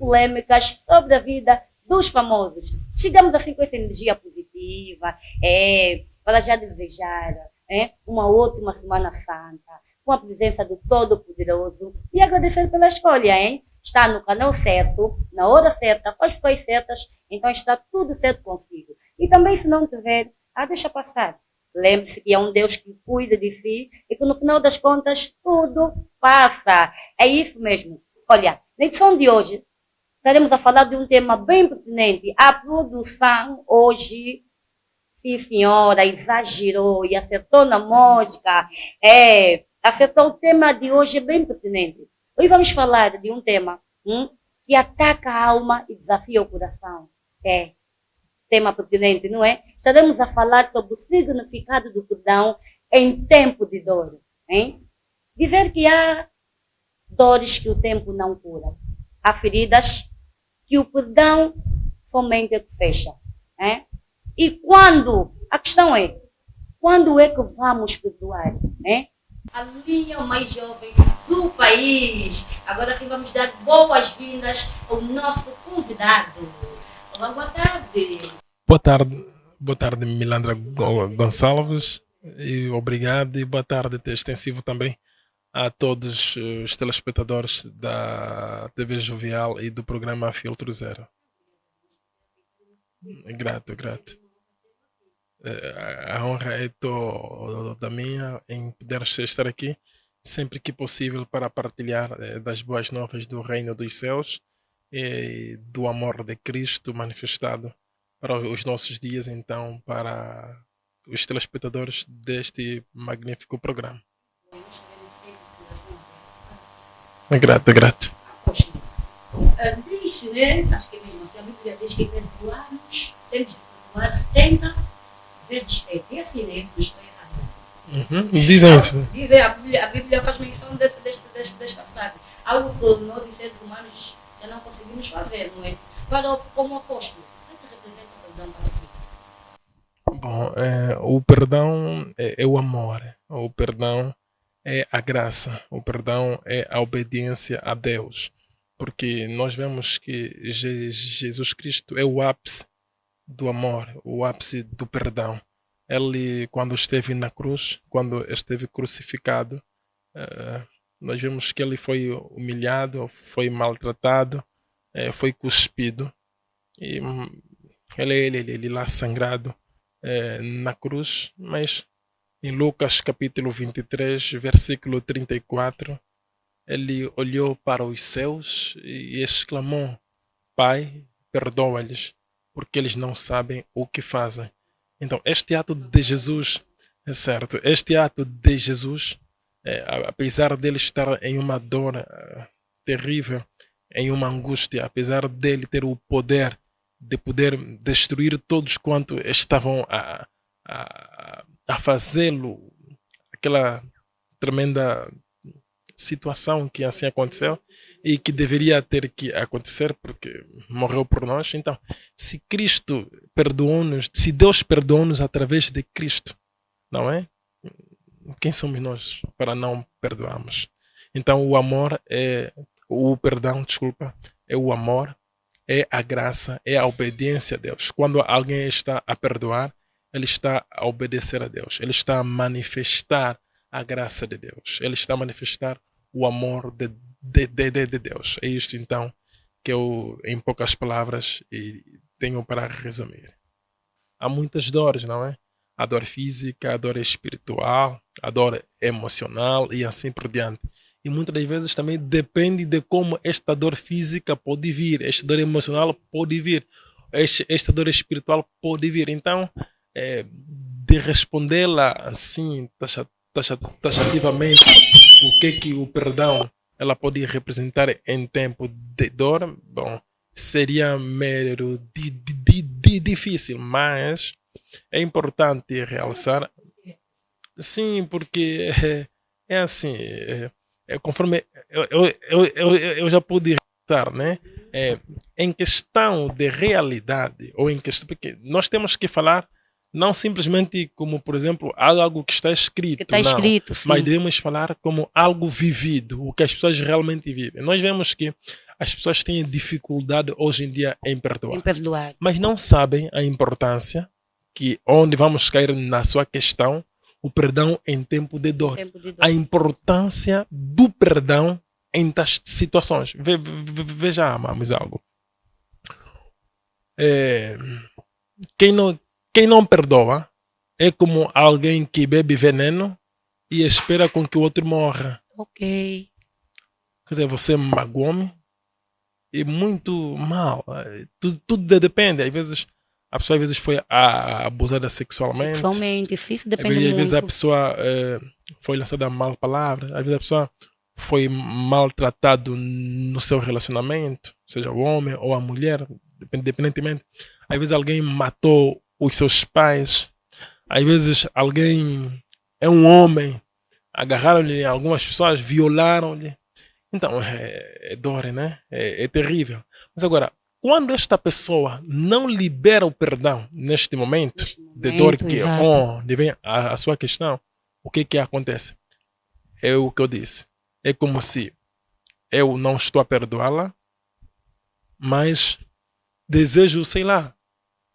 polêmicas sobre a vida dos famosos. Chegamos assim com essa energia positiva, para já desejar uma ótima Semana Santa, com a presença do Todo-Poderoso e agradecer pela escolha, hein? Está no canal certo, na hora certa, com as pessoas certas, então está tudo certo consigo. E também, se não tiver, deixa passar. Lembre-se que é um Deus que cuida de si e que no final das contas tudo passa. É isso mesmo. Olha, na edição de hoje, estaremos a falar de um tema bem pertinente. A produção hoje, sim senhora, exagerou e acertou na mosca. Acertou o tema de hoje, é bem pertinente. Hoje vamos falar de um tema que ataca a alma e desafia o coração. Tema pertinente, não é? Estaremos a falar sobre o significado do perdão em tempo de dor. Hein? Dizer que há dores que o tempo não cura. Há feridas que o perdão somente é que fecha. E quando? A questão é, quando é que vamos perdoar? A linha mais jovem do país. Agora sim vamos dar boas-vindas ao nosso convidado. Olá, boa tarde. Boa tarde, Milandra Gonçalves, e obrigado, e boa tarde extensivo também a todos os telespectadores da TV Jovial e do programa Filtro Zero. Grato. A honra é da minha em poder estar aqui sempre que possível para partilhar das boas novas do Reino dos Céus e do amor de Cristo manifestado para os nossos dias, então, para os telespectadores deste magnífico programa. Grato. Diz, né? Acho que é mesmo assim, a Bíblia diz que perdoarmos, temos de perdoar 70 vezes 7. É assim, né? Não estou errado. Dizem isso. A Bíblia faz menção desta frase. Algo que nós, os seres humanos, já não conseguimos fazer, não é? Como apóstolo, o que representa o perdão para si? Bom, o perdão é o amor, o perdão é a graça, o perdão é a obediência a Deus, porque nós vemos que Jesus Cristo é o ápice do amor, o ápice do perdão. Ele, quando esteve na cruz, quando esteve crucificado, nós vemos que ele foi humilhado, foi maltratado, foi cuspido, e ele lá sangrado na cruz, mas em Lucas capítulo 23, versículo 34, ele olhou para os céus e exclamou: Pai, perdoa-lhes, porque eles não sabem o que fazem. Então, este ato de Jesus, é certo, este ato de Jesus, apesar dele estar em uma dor terrível, em uma angústia, apesar dele ter o poder de poder destruir todos quanto estavam a fazê-lo, aquela tremenda situação que assim aconteceu e que deveria ter que acontecer porque morreu por nós. Então, se Cristo perdoou-nos, se Deus perdoou-nos através de Cristo, não é? Quem somos nós para não perdoarmos? Então, o perdão, é o amor, é a graça, é a obediência a Deus. Quando alguém está a perdoar, ele está a obedecer a Deus, ele está a manifestar a graça de Deus, ele está a manifestar o amor de Deus. É isto então que eu, em poucas palavras, tenho para resumir. Há muitas dores, não é? A dor física, a dor espiritual, a dor emocional e assim por diante. E muitas das vezes também depende de como esta dor física pode vir, esta dor emocional pode vir, esta dor espiritual pode vir. Então, de respondê-la assim, taxativamente, o que o perdão ela pode representar em tempo de dor, bom, seria meio difícil, mas é importante realçar, sim, porque é assim, conforme eu já pude realçar, né? Em questão de realidade, ou em questão, porque nós temos que falar não simplesmente como, por exemplo, algo que está escrito, escrito, sim. mas devemos falar como algo vivido, o que as pessoas realmente vivem. Nós vemos que as pessoas têm dificuldade hoje em dia em Em perdoar. perdoar. Mas não sabem a importância que onde vamos cair na sua questão, o perdão em tempo de dor. Tempo de A dor. importância do perdão em tais situações. Vejamos algo. Quem não perdoa é como alguém que bebe veneno e espera com que o outro morra. Ok. Quer dizer, você magoou-me e muito mal. Tudo depende. Às vezes, a pessoa às vezes foi abusada sexualmente. Sexualmente, isso Às depende vezes a muito. pessoa foi lançada mal palavra. Às vezes a pessoa foi maltratado no seu relacionamento, seja o homem ou a mulher, independentemente. Às vezes alguém matou os seus pais. Às vezes alguém é um homem, agarraram-lhe algumas pessoas, violaram-lhe. Então, é dor, né? É terrível. Mas agora, quando esta pessoa não libera o perdão neste momento Neste de dor momento, que exato. onde vem a sua questão, o que acontece? É o que eu disse. É como se eu não estou a perdoá-la, mas desejo, sei lá.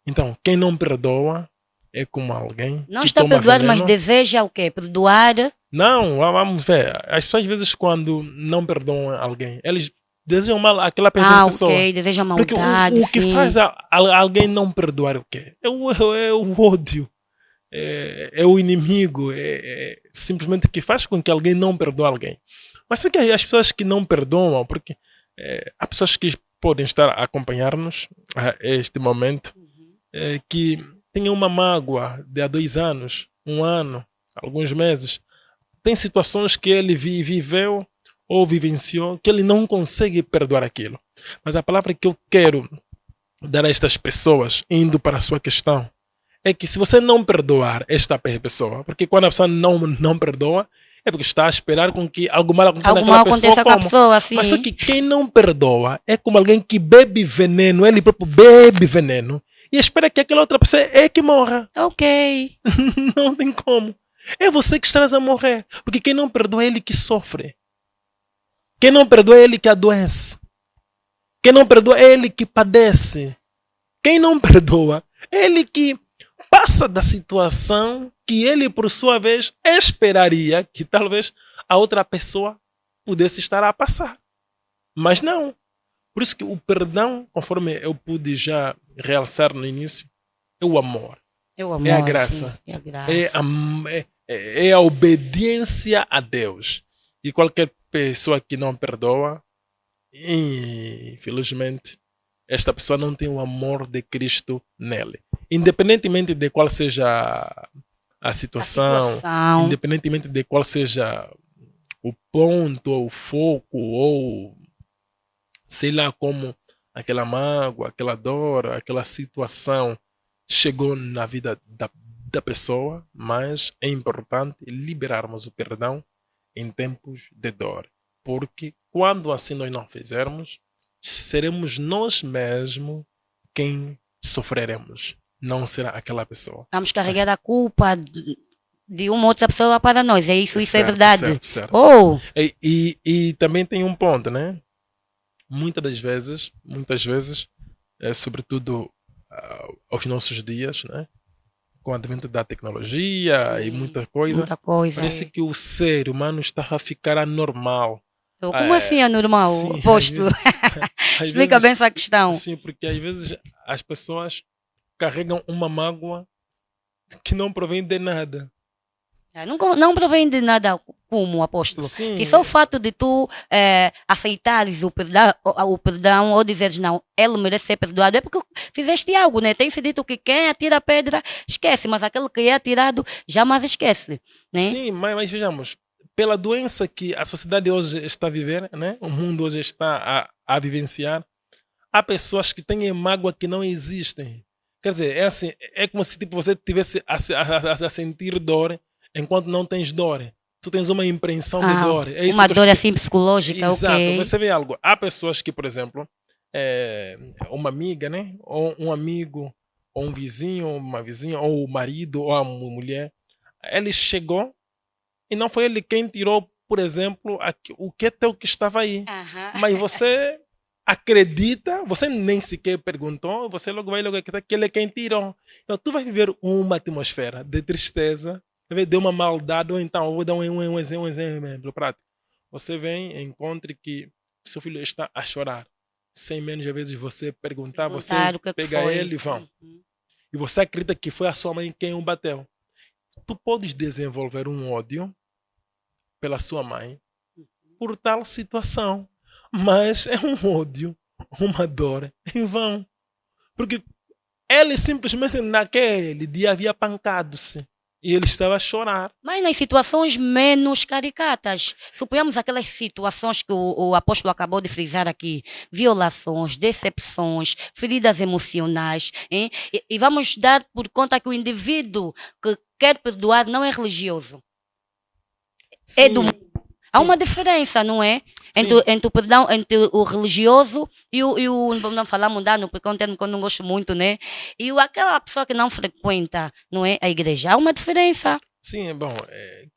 Então, quem não perdoa é como alguém Não que está a toma perdoar, mas veneno. deseja o quê? Perdoar. Não, vamos ver. As pessoas às vezes quando não perdoam alguém, eles desejam mal àquela Ah, pessoa. ok. Deseja Porque maldade, o que sim. faz alguém não perdoar é o quê? É o ódio. É o inimigo. Simplesmente que faz com que alguém não perdoe alguém. Mas só que as pessoas que não perdoam, porque há pessoas que podem estar a acompanhar-nos a este momento, que têm uma mágoa de há 2 anos, 1 ano, alguns meses. Tem situações que ele viveu ou vivenciou que ele não consegue perdoar aquilo. Mas a palavra que eu quero dar a estas pessoas, indo para a sua questão, é que se você não perdoar esta pessoa, porque quando a pessoa não perdoa, é porque está a esperar com que algo mal aconteça Algo naquela mal pessoa. aconteça com a Como? pessoa, Mas só sim. que quem não perdoa é como alguém que bebe veneno, ele próprio bebe veneno, e espera que aquela outra pessoa é que morra. Ok. Não tem como. É você que estás a morrer. Porque quem não perdoa é ele que sofre. Quem não perdoa é ele que adoece. Quem não perdoa é ele que padece. Quem não perdoa é ele que passa da situação que ele, por sua vez, esperaria que talvez a outra pessoa pudesse estar a passar. Mas não. Por isso que o perdão, conforme eu pude já realçar no início, é o amor. É o É a amor, graça. sim. É a graça. É a obediência a Deus. E qualquer pessoa que não perdoa, infelizmente, esta pessoa não tem o amor de Cristo nele. Independentemente de qual seja a situação, independentemente de qual seja o ponto, ou o foco, ou sei lá como aquela mágoa, aquela dor, aquela situação chegou na vida da pessoa, mas é importante liberarmos o perdão em tempos de dor. Porque quando assim nós não fizermos, seremos nós mesmos quem sofreremos. Não será aquela pessoa. Vamos carregar a culpa de uma outra pessoa para nós. É isso, isso certo, é verdade. Certo. Oh. E também tem um ponto, né? Muitas vezes, sobretudo aos nossos dias, né? Com o advento da tecnologia, sim, e muita coisa, parece que o ser humano está a ficar anormal. Como assim anormal? Sim, posto. Explica bem essa questão. Sim, porque às vezes as pessoas carregam uma mágoa que não provém de nada. Não provém de nada como, apóstolo. Sim. Se só o fato de tu aceitares o perdão ou dizeres não, ele merece ser perdoado, é porque fizeste algo, né? Tem-se dito que quem atira a pedra esquece, mas aquele que é atirado jamais esquece, né? Sim, mas vejamos, pela doença que a sociedade hoje está a viver, né? O mundo hoje está a vivenciar, há pessoas que têm mágoa que não existem. Quer dizer, é assim, é como se tipo, você tivesse a sentir dor enquanto não tens dor. Tu tens uma impressão de dor. É isso uma dor assim psicológica, exato. Ok. Você vê algo. Há pessoas que, por exemplo, uma amiga, né? Ou um amigo, ou um vizinho, uma vizinha, ou o marido, ou a mulher, ele chegou e não foi ele quem tirou, por exemplo, o que é teu que estava aí. Uhum. Mas você acredita, você nem sequer perguntou, você logo vai acreditar que ele é quem tirou. Então tu vai viver uma atmosfera de tristeza, de uma maldade, ou então, eu vou dar um exemplo prático. Você vem, encontre que seu filho está a chorar. Sem menos vezes você perguntar, você Perguntar o que pega foi. ele e vão. E você acredita que foi a sua mãe quem o bateu. Tu podes desenvolver um ódio pela sua mãe por tal situação. Mas é um ódio, uma dor em vão. Porque ele simplesmente naquele dia havia pancado-se. E ele estava a chorar. Mas nas situações menos caricatas, suponhamos aquelas situações que o apóstolo acabou de frisar aqui, violações, decepções, feridas emocionais, hein? E vamos dar por conta que o indivíduo que quer perdoar não é religioso, é do mundo. Há uma diferença, não é? Entre o perdão, entre o religioso e o não falar mundano, porque é um termo que eu não gosto muito, né? E aquela pessoa que não frequenta, não é, a igreja. Há uma diferença. Sim, bom,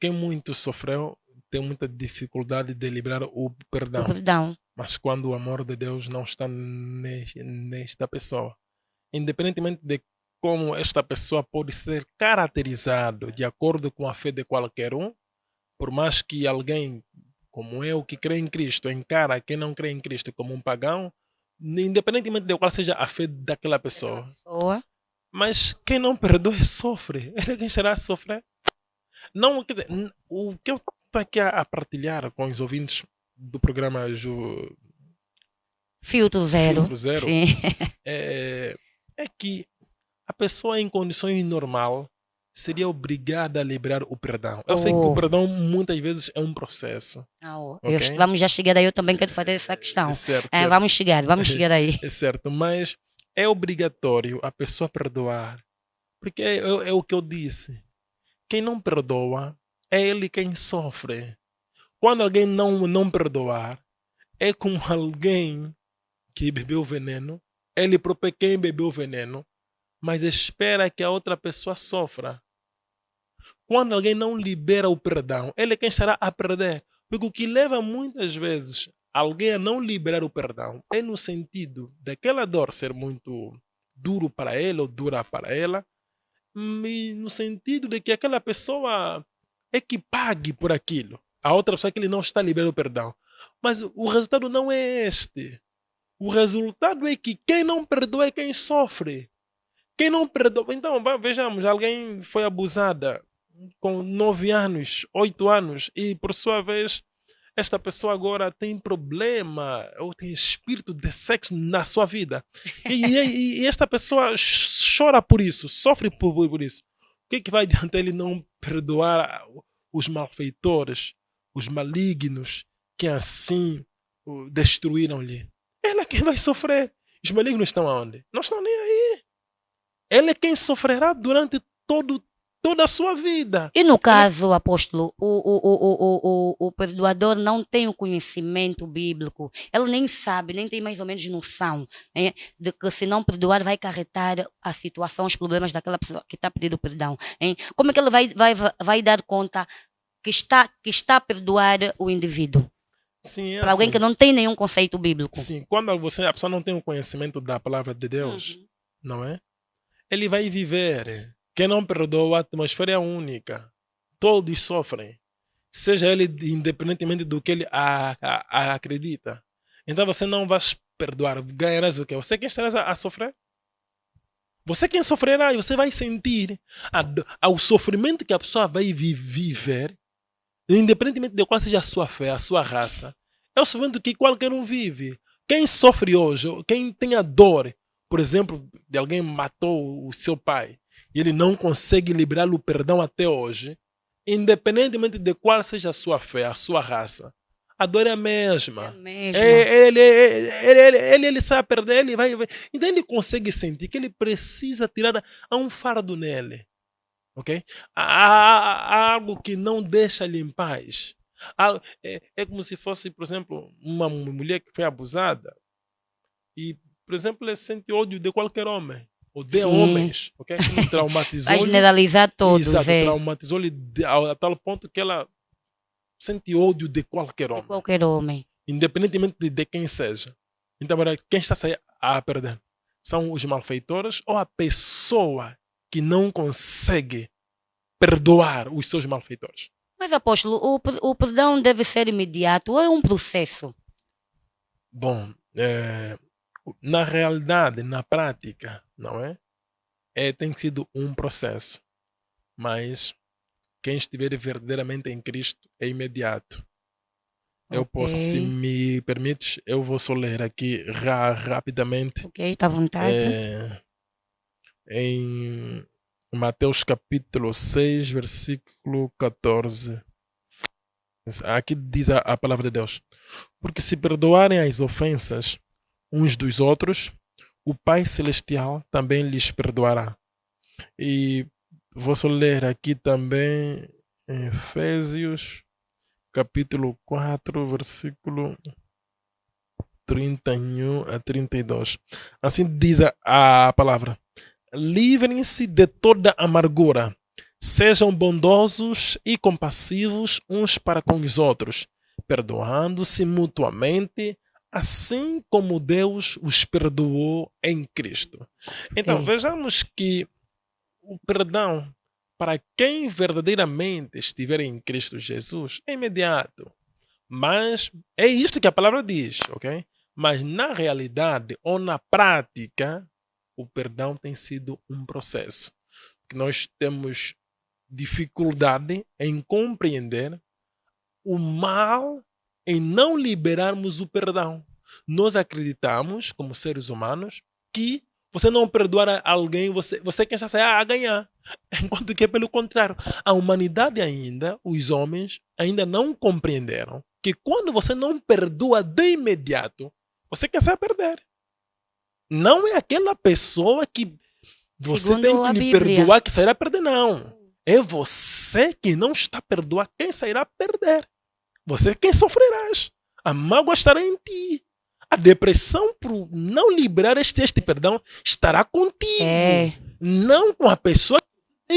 quem muito sofreu tem muita dificuldade de liberar o perdão. O perdão. Mas quando o amor de Deus não está nesta pessoa, independentemente de como esta pessoa pode ser caracterizado de acordo com a fé de qualquer um, por mais que alguém como eu, que crê em Cristo, encara quem não crê em Cristo como um pagão, independentemente de qual seja a fé daquela pessoa. Mas quem não perdoa sofre. Ele quem será a sofrer? Não, quer dizer, o que eu estou aqui a partilhar com os ouvintes do programa Filtro Zero, Sim. É que a pessoa em condições normais seria obrigada a liberar o perdão. Eu sei que o perdão muitas vezes é um processo. Okay? Vamos já chegar aí, eu também quero fazer essa questão. Certo. Vamos chegar aí. É certo, mas é obrigatório a pessoa perdoar. Porque é o que eu disse. Quem não perdoa, é ele quem sofre. Quando alguém não perdoar, é como alguém que bebeu veneno, ele próprio é quem bebeu veneno, mas espera que a outra pessoa sofra. Quando alguém não libera o perdão, ele é quem estará a perder. Porque o que leva muitas vezes alguém a não liberar o perdão é no sentido daquela dor ser muito duro para ele ou dura para ela, e no sentido de que aquela pessoa é que pague por aquilo. A outra pessoa que ele não está liberando o perdão. Mas o resultado não é este. O resultado é que quem não perdoa é quem sofre. Quem não perdoa... Então, vejamos, alguém foi abusada com 9 anos, 8 anos, e por sua vez, esta pessoa agora tem problema, ou tem espírito de sexo na sua vida. E esta pessoa chora por isso, sofre por isso. O que vai adiantar ele não perdoar os malfeitores, os malignos, que assim destruíram-lhe? Ele é quem vai sofrer. Os malignos estão aonde? Não estão nem aí. Ele é quem sofrerá durante toda a sua vida. E no caso, apóstolo, o perdoador não tem o conhecimento bíblico. Ele nem sabe, nem tem mais ou menos noção de que se não perdoar vai acarretar a situação, os problemas daquela pessoa que está pedindo perdão. Como é que ele vai dar conta que está a perdoar o indivíduo? Sim, para alguém que não tem nenhum conceito bíblico. Sim, quando a pessoa não tem o conhecimento da palavra de Deus, não é? Ele vai viver. Quem não perdoa, a atmosfera é única. Todos sofrem. Seja ele independentemente do que ele acredita. Então você não vai perdoar. Ganharás o quê? Você quem estará a sofrer? Você quem sofrerá e você vai sentir o sofrimento que a pessoa vai viver, independentemente de qual seja a sua fé, a sua raça. É o sofrimento que qualquer um vive. Quem sofre hoje, quem tem a dor, por exemplo, de alguém matou o seu pai, e ele não consegue liberar o perdão até hoje, independentemente de qual seja a sua fé, a sua raça, a dor é a mesma. Ele sabe perder, ele vai. Então ele consegue sentir que ele precisa tirar um fardo nele. Ok? Há algo que não deixa ele em paz. É como se fosse, por exemplo, uma mulher que foi abusada e, por exemplo, ele sente ódio de qualquer homem. Odeia homens, ok? Traumatizou. Vai generalizar todos. Exato, traumatizou-lhe a tal ponto que ela sente ódio de qualquer homem. De qualquer homem. Independentemente de quem seja. Então, agora, quem está a perder? São os malfeitores ou a pessoa que não consegue perdoar os seus malfeitores? Mas, apóstolo, o perdão deve ser imediato ou é um processo? Bom, na realidade, na prática, não é? Tem sido um processo, mas quem estiver verdadeiramente em Cristo é imediato. Eu Ok, posso, se me permites, eu vou só ler aqui rapidamente ok, está à vontade. eh, em Mateus capítulo 6, versículo 14. Aqui diz a palavra de Deus: porque se perdoarem as ofensas uns dos outros, o Pai Celestial também lhes perdoará. E vou só ler aqui também em Efésios capítulo 4, versículo 31 a 32. Assim diz a palavra: livrem-se de toda amargura, sejam bondosos e compassivos uns para com os outros, perdoando-se mutuamente, assim como Deus os perdoou em Cristo. Então, Ok. vejamos que o perdão, para quem verdadeiramente estiver em Cristo Jesus, é imediato. Mas é isto que a palavra diz, ok? Mas na realidade ou na prática, o perdão tem sido um processo. Que nós temos dificuldade em compreender o mal em não liberarmos o perdão. Nós acreditamos, como seres humanos, que você não perdoar alguém, você é quem está a ganhar. Enquanto que, pelo contrário, a humanidade ainda, os homens, ainda não compreenderam que quando você não perdoa de imediato, você quer sair a perder. Não é aquela pessoa que você tem Segundo que a lhe Bíblia. perdoar que sairá a perder, não. É você que não está a perdoar quem sairá a perder. Você é quem sofrerás. A mágoa estará em ti. A depressão por não liberar este perdão estará contigo. É. Não com a pessoa que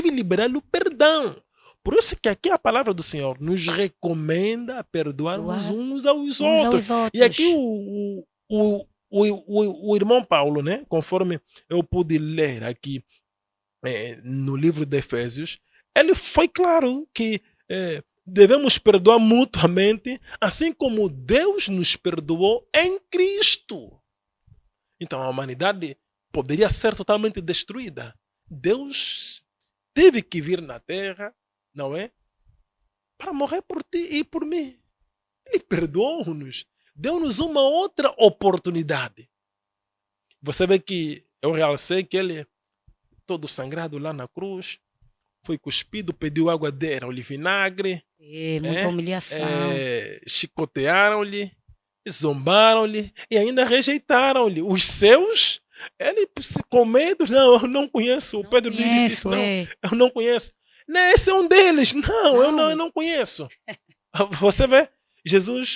deve liberar o perdão. Por isso que aqui a palavra do Senhor nos recomenda perdoarmos Doar uns aos uns outros. aos E aqui outros. o irmão Paulo, né, conforme eu pude ler aqui no livro de Efésios, ele foi claro que devemos perdoar mutuamente, assim como Deus nos perdoou em Cristo. Então a humanidade poderia ser totalmente destruída. Deus teve que vir na terra, não é? Para morrer por ti e por mim. Ele perdoou-nos, deu-nos uma outra oportunidade. Você vê que eu realcei que ele, todo sangrado lá na cruz, foi cuspido, pediu água, deram-lhe vinagre, É, muita humilhação. chicotearam-lhe, zombaram-lhe e ainda rejeitaram-lhe. Os seus, ele com medo, não, eu não conheço. O Não Pedro lhe disse isso, conheço, não, é. eu não conheço. Não, esse é um deles, não, eu Não. não conheço. Você vê, Jesus,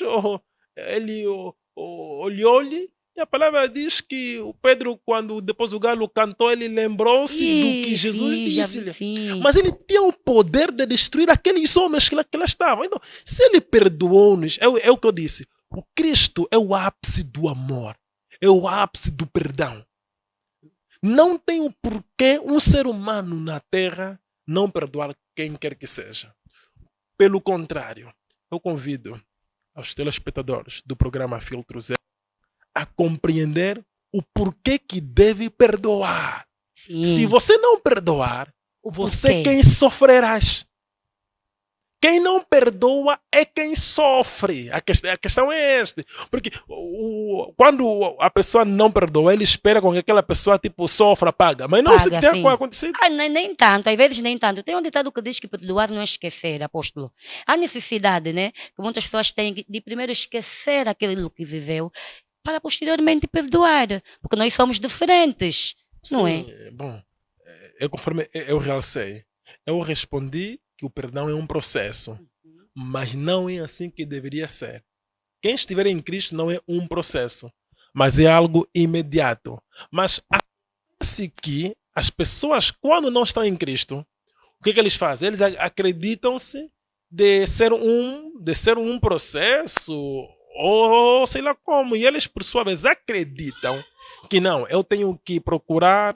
ele olhou-lhe e a palavra diz que o Pedro, quando depois o galo cantou, ele lembrou-se do que Ih, Jesus sim, já vi, disse-lhe. sim. Mas ele tinha o poder de destruir aqueles homens que lá estavam. Então, se ele perdoou-nos, é o que eu disse. O Cristo é o ápice do amor. É o ápice do perdão. Não tem o porquê um ser humano na terra não perdoar quem quer que seja. Pelo contrário, eu convido aos telespectadores do programa Filtro Zero a compreender o porquê que deve perdoar. Se Sim. você não perdoar, O você porquê. quem sofrerás. Quem não perdoa é quem sofre. A questão é esta. Porque quando a pessoa não perdoa, ele espera com que aquela pessoa tipo sofra, paga. Mas não é isso que Paga, tem sim. acontecido. Ah, nem tanto, às vezes nem tanto. Tem um ditado que diz que perdoar não é esquecer, apóstolo. Há necessidade, né? Que muitas pessoas têm de primeiro esquecer aquilo que viveu para posteriormente perdoar. Porque nós somos diferentes, não é? Sim, bom, conforme eu realcei, eu respondi que o perdão é um processo, mas não é assim que deveria ser. Quem estiver em Cristo não é um processo, mas é algo imediato. Mas acontece que as pessoas, quando não estão em Cristo, o que eles fazem? Eles acreditam-se de ser um processo ou sei lá como. E eles, por sua vez, acreditam que não, eu tenho que procurar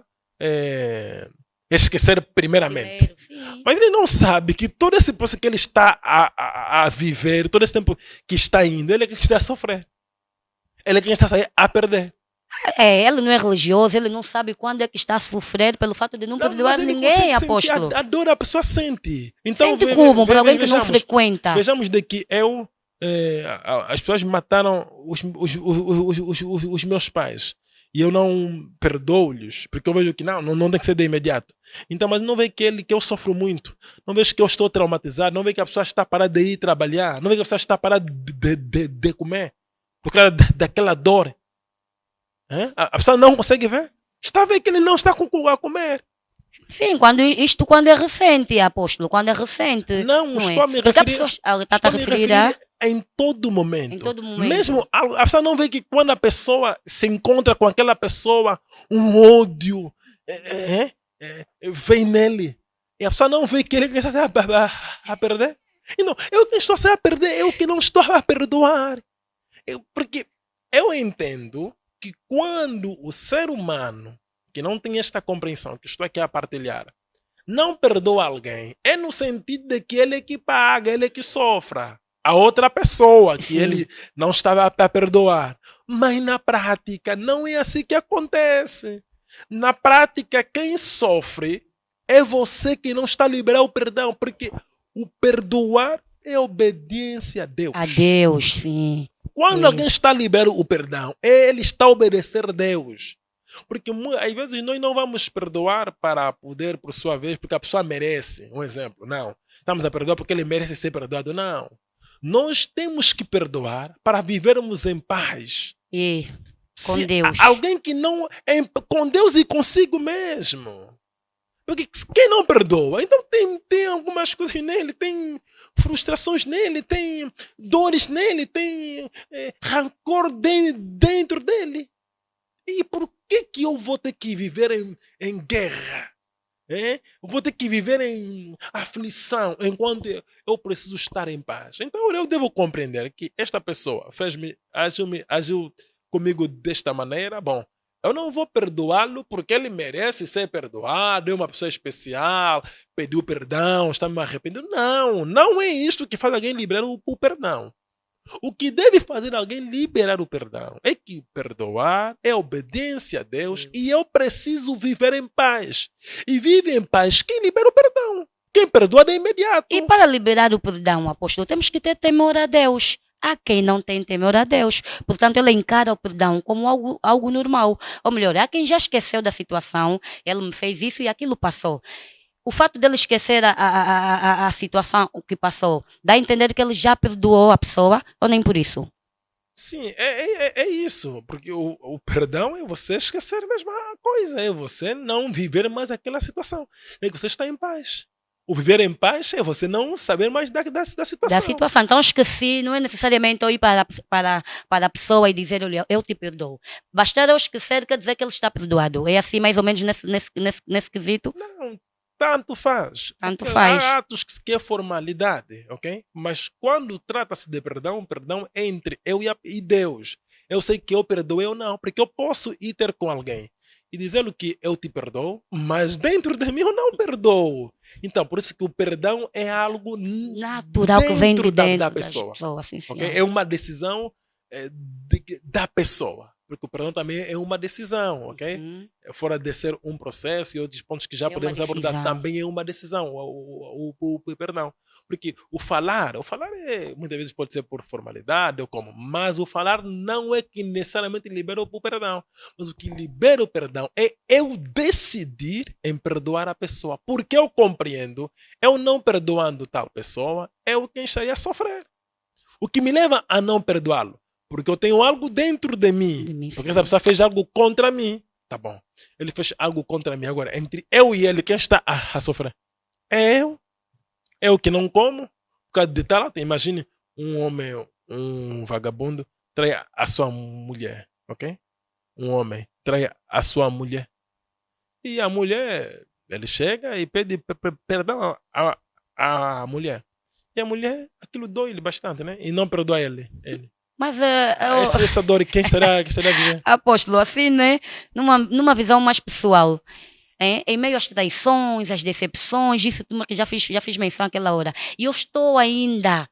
esquecer primeiramente. Primeiro, sim. Mas ele não sabe que todo esse processo que ele está a viver, todo esse tempo que está indo, ele é que está a sofrer. Ele é que está a perder. Ele não é religioso, ele não sabe quando é que está a sofrer pelo fato de não perdoar Mas ele ninguém, consegue sentir apóstolo. a dor, a pessoa sente. Então, Sente como? Para alguém que não vejamos, frequenta. vejamos de que as pessoas mataram os meus pais. E eu não perdoo-lhes, porque eu vejo que não tem que ser de imediato. Então, mas não vê que eu sofro muito. Não vejo que eu estou traumatizado. Não vê que a pessoa está parada de ir trabalhar. Não vê que a pessoa está parada de comer. Por causa daquela dor. A pessoa não consegue ver. Está a ver que ele não está a comer. Sim, quando é recente, apóstolo, quando é recente. Não é? estou a me Porque a referir. pessoa está a referir a... Em todo momento. Em todo momento. Mesmo a pessoa não vê que quando a pessoa se encontra com aquela pessoa, um ódio vem nele. E a pessoa não vê que ele está a perder. E não, eu que estou a perder, eu que não estou a perdoar. Porque eu entendo que quando o ser humano que não tem esta compreensão que estou aqui a partilhar, não perdoa alguém, é no sentido de que ele é que paga, ele é que sofra. A outra pessoa que ele não estava a perdoar. Mas na prática não é assim que acontece. Na prática, quem sofre é você que não está a liberar o perdão, porque o perdoar é obediência a Deus. A Deus, sim. Quando alguém está a liberar o perdão, ele está a obedecer a Deus. Porque às vezes nós não vamos perdoar para poder, por sua vez, porque a pessoa merece. Um exemplo, não. Estamos a perdoar porque ele merece ser perdoado. Não. Nós temos que perdoar para vivermos em paz. E com Deus. Alguém que não é com Deus e consigo mesmo. Porque quem não perdoa, então tem algumas coisas nele, tem frustrações nele, tem dores nele, tem rancor dentro dele. E por que eu vou ter que viver em guerra? Eu vou ter que viver em aflição enquanto eu preciso estar em paz. Então eu devo compreender que esta pessoa agiu comigo desta maneira. Bom, eu não vou perdoá-lo porque ele merece ser perdoado, é uma pessoa especial, pediu perdão, está me arrependendo. Não é isto que faz alguém liberar o perdão. O que deve fazer alguém liberar o perdão é que perdoar é obediência a Deus e eu preciso viver em paz. E vive em paz quem libera o perdão. Quem perdoa de imediato. E para liberar o perdão, apóstolo, temos que ter temor a Deus. Há quem não tem temor a Deus. Portanto, ele encara o perdão como algo normal. Ou melhor, há quem já esqueceu da situação, ele me fez isso e aquilo passou. O fato dele esquecer a situação que passou, dá a entender que ele já perdoou a pessoa ou nem por isso? Sim, é isso. Porque o perdão é você esquecer a mesma coisa. É você não viver mais aquela situação. É que você está em paz. O viver em paz é você não saber mais da situação. Da situação. Então, esqueci, não é necessariamente eu ir para a pessoa e dizer, olha, eu te perdoo. Bastar eu esquecer, quer dizer que ele está perdoado. É assim mais ou menos nesse quesito? Não. Tanto faz. Tanto faz. Há atos que é formalidade, ok? Mas quando trata-se de perdão, perdão é entre eu e Deus. Eu sei que eu perdoei ou não, porque eu posso ir ter com alguém e dizer-lhe que eu te perdoo, mas dentro de mim eu não perdoo. Então, por isso que o perdão é algo natural que vem de dentro da pessoa. Sim, Okay? É uma decisão da pessoa. Porque o perdão também é uma decisão, ok? Fora de ser um processo e outros pontos que já podemos abordar, também é uma decisão, o perdão. Porque o falar muitas vezes pode ser por formalidade ou como, mas o falar não é que necessariamente libera o perdão. Mas o que libera o perdão é eu decidir em perdoar a pessoa. Porque eu compreendo, eu não perdoando tal pessoa, é o quem estaria a sofrer. O que me leva a não perdoá-lo? Porque eu tenho algo dentro de mim. Porque essa pessoa fez algo contra mim. Tá bom. Ele fez algo contra mim. Agora, entre eu e ele, quem está a sofrer? É eu. Eu que não como. Por causa de tal, imagine um homem, um vagabundo, trai a sua mulher. Ok? Um homem trai a sua mulher. E a mulher, ele chega e pede perdão à mulher. E a mulher, aquilo dói-lhe bastante, né? E não perdoa ele. Mas, Essa dor, quem estará a viver? apóstolo, assim, né? Numa visão mais pessoal. Em meio às traições, às decepções, isso tudo que já fiz menção àquela hora. E eu estou ainda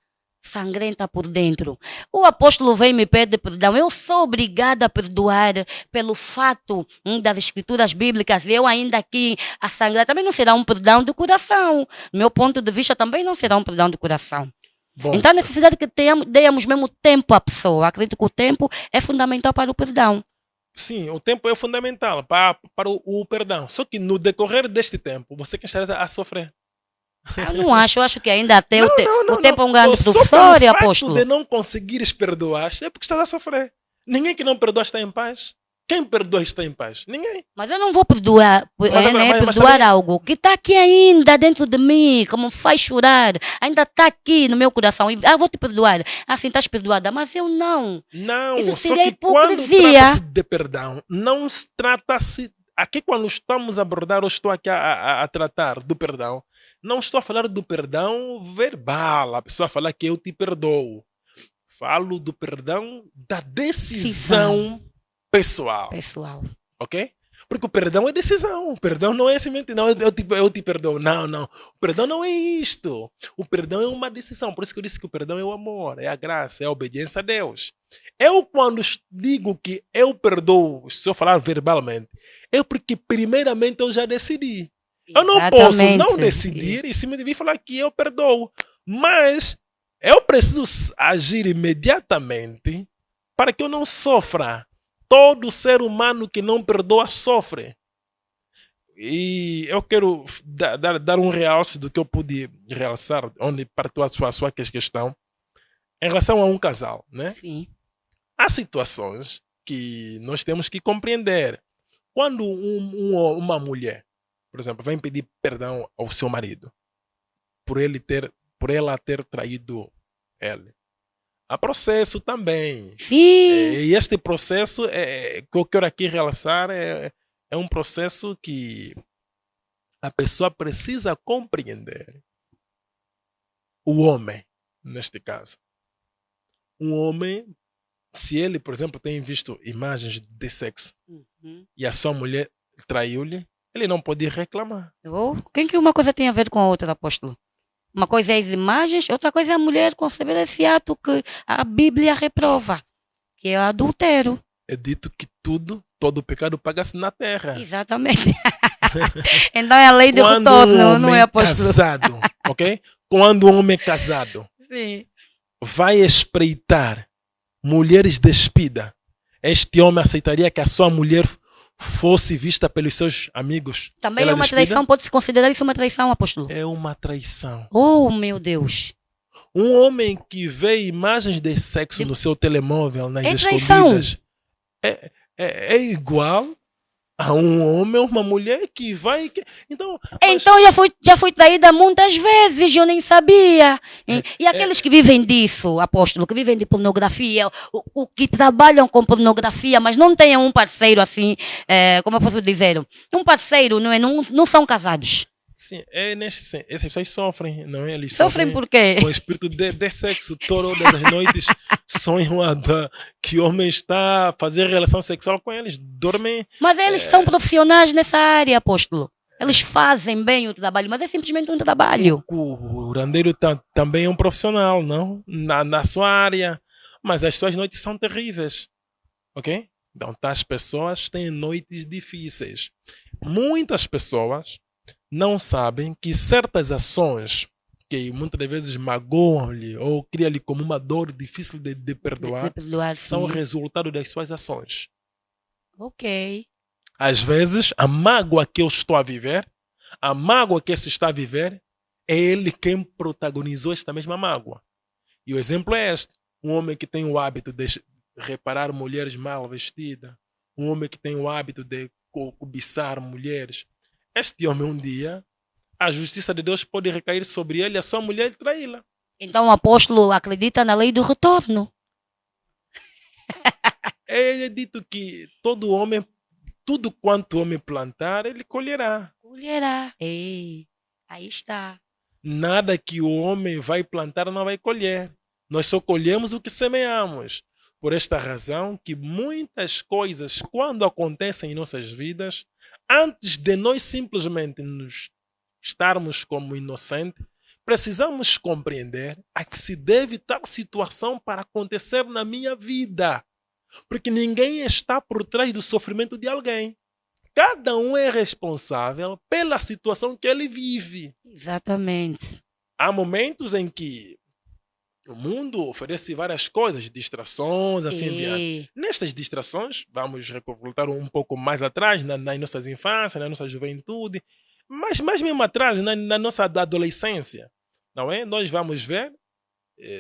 sangrenta por dentro. O apóstolo vem e me pede perdão. Eu sou obrigada a perdoar pelo fato das escrituras bíblicas. Eu ainda aqui a sangrar. Também não será um perdão do coração. Do meu ponto de vista, também não será um perdão do coração. Bom, Então, a necessidade que demos mesmo tempo à pessoa. Acredito que o tempo é fundamental para o perdão. sim, o tempo é fundamental para o perdão. Só que no decorrer deste tempo, você que estará a sofrer. Eu não acho, eu acho que ainda até o Não. tempo é um grande Só professor, pelo fato apóstolo. de não conseguires perdoar, é porque estás a sofrer. Ninguém que não perdoa está em paz. Quem perdoa está em paz? Ninguém. Mas eu não vou perdoar, Mas perdoar também, algo que está aqui ainda dentro de mim, como me faz chorar, ainda está aqui no meu coração. E, vou te perdoar. Assim, estás perdoada, mas eu não. não, Isso só seria que quando hipocrisia. trata-se de perdão, não se trata-se. Aqui, quando estamos a abordar, ou estou aqui a tratar do perdão, não estou a falar do perdão verbal, a pessoa falar que eu te perdoo. Falo do perdão da decisão pessoal. Pessoal. Ok? Porque o perdão é decisão. O perdão não é simplesmente, não, eu te perdoo. Não. O perdão não é isto. O perdão é uma decisão. Por isso que eu disse que o perdão é o amor, é a graça, é a obediência a Deus. Eu, quando digo que eu perdoo, se eu falar verbalmente, é porque, primeiramente, eu já decidi. Eu não posso não decidir e simplesmente falar que eu perdoo. Mas eu preciso agir imediatamente para que eu não sofra. Todo ser humano que não perdoa sofre. E eu quero dar um realce do que eu pude realçar, onde partiu a sua questão, em relação a um casal, né? Sim. Há situações que nós temos que compreender. Quando uma mulher, por exemplo, vem pedir perdão ao seu marido por ela ter traído ele, há processo também. Sim. E este processo que eu quero aqui realçar é um processo que a pessoa precisa compreender. O homem, neste caso. Um homem, se ele, por exemplo, tem visto imagens de sexo e a sua mulher traiu-lhe, ele não pode reclamar. Quem que uma coisa tem a ver com a outra, apóstolo? Uma coisa é as imagens, outra coisa é a mulher conceber esse ato que a Bíblia reprova, que é o adultério. É dito que todo pecado paga-se na terra. Exatamente. Então é a lei do retorno, não é, apóstolo? Casado, ok? Quando um homem casado Sim. vai espreitar mulheres despidas, este homem aceitaria que a sua mulher fosse vista pelos seus amigos? Também é uma traição, pode-se considerar isso uma traição, apóstolo? É uma traição. Oh, meu Deus. Um homem que vê imagens de sexo no seu telemóvel, nas traição. escondidas, é igual a um homem ou uma mulher que vai... Então já fui traída muitas vezes, eu nem sabia. E aqueles que vivem disso, apóstolo, que vivem de pornografia, o que trabalham com pornografia, mas não têm um parceiro assim, como eu posso dizer, um parceiro, não são casados. Sim, essas pessoas sofrem, não é? Eles sofrem por quê? Com o espírito de sexo. Todas as noites sonham que o homem está a fazer relação sexual com eles, dormem. Mas eles são profissionais nessa área, apóstolo. Eles fazem bem o trabalho, mas é simplesmente um trabalho. O curandeiro também é um profissional, não? Na sua área. Mas as suas noites são terríveis, ok? Então, as pessoas têm noites difíceis. Muitas pessoas não sabem que certas ações que muitas vezes magoam-lhe ou criam-lhe como uma dor difícil de perdoar, são resultado das suas ações. Ok. Às vezes, a mágoa que eu estou a viver, a mágoa que esse está a viver, é ele quem protagonizou esta mesma mágoa. E o exemplo é este. Um homem que tem o hábito de reparar mulheres mal vestidas, um homem que tem o hábito de cobiçar mulheres. Este homem, um dia, a justiça de Deus pode recair sobre ele e a sua mulher traí-la. Então o apóstolo acredita na lei do retorno. É dito que todo homem, tudo quanto o homem plantar, ele colherá. Colherá. Ei, aí está. Nada que o homem vai plantar não vai colher. Nós só colhemos o que semeamos. por esta razão que muitas coisas, quando acontecem em nossas vidas, antes de nós simplesmente nos estarmos como inocentes, precisamos compreender a que se deve tal situação para acontecer na minha vida. Porque ninguém está por trás do sofrimento de alguém. Cada um é responsável pela situação que ele vive. Exatamente. Há momentos em que o mundo oferece várias coisas, distrações, assim em diante. Nestas distrações, vamos voltar um pouco mais atrás, nas nossas infâncias, na nossa juventude, mas mesmo atrás, na nossa adolescência, não é? Nós vamos ver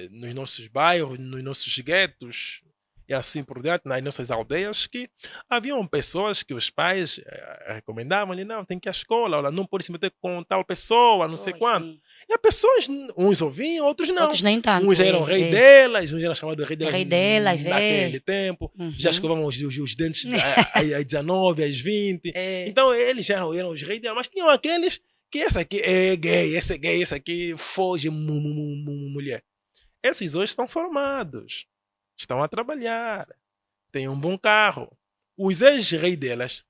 nos nossos bairros, nos nossos guetos e assim por diante, nas nossas aldeias, que haviam pessoas que os pais recomendavam-lhe, não, tem que ir à escola, olha, não pode se meter com tal pessoa, não sei quando. Sim. E as pessoas, uns ouviam, outros não. Outros nem tanto. Uns eram rei delas, uns eram chamados de Rei delas, naquele tempo. Já escovavam os dentes às 19, às 20. Então eles já eram os reis delas, mas tinham aqueles que esse aqui é gay, esse aqui foge mulher. Esses hoje estão formados, estão a trabalhar, têm um bom carro. Os ex-reis delas,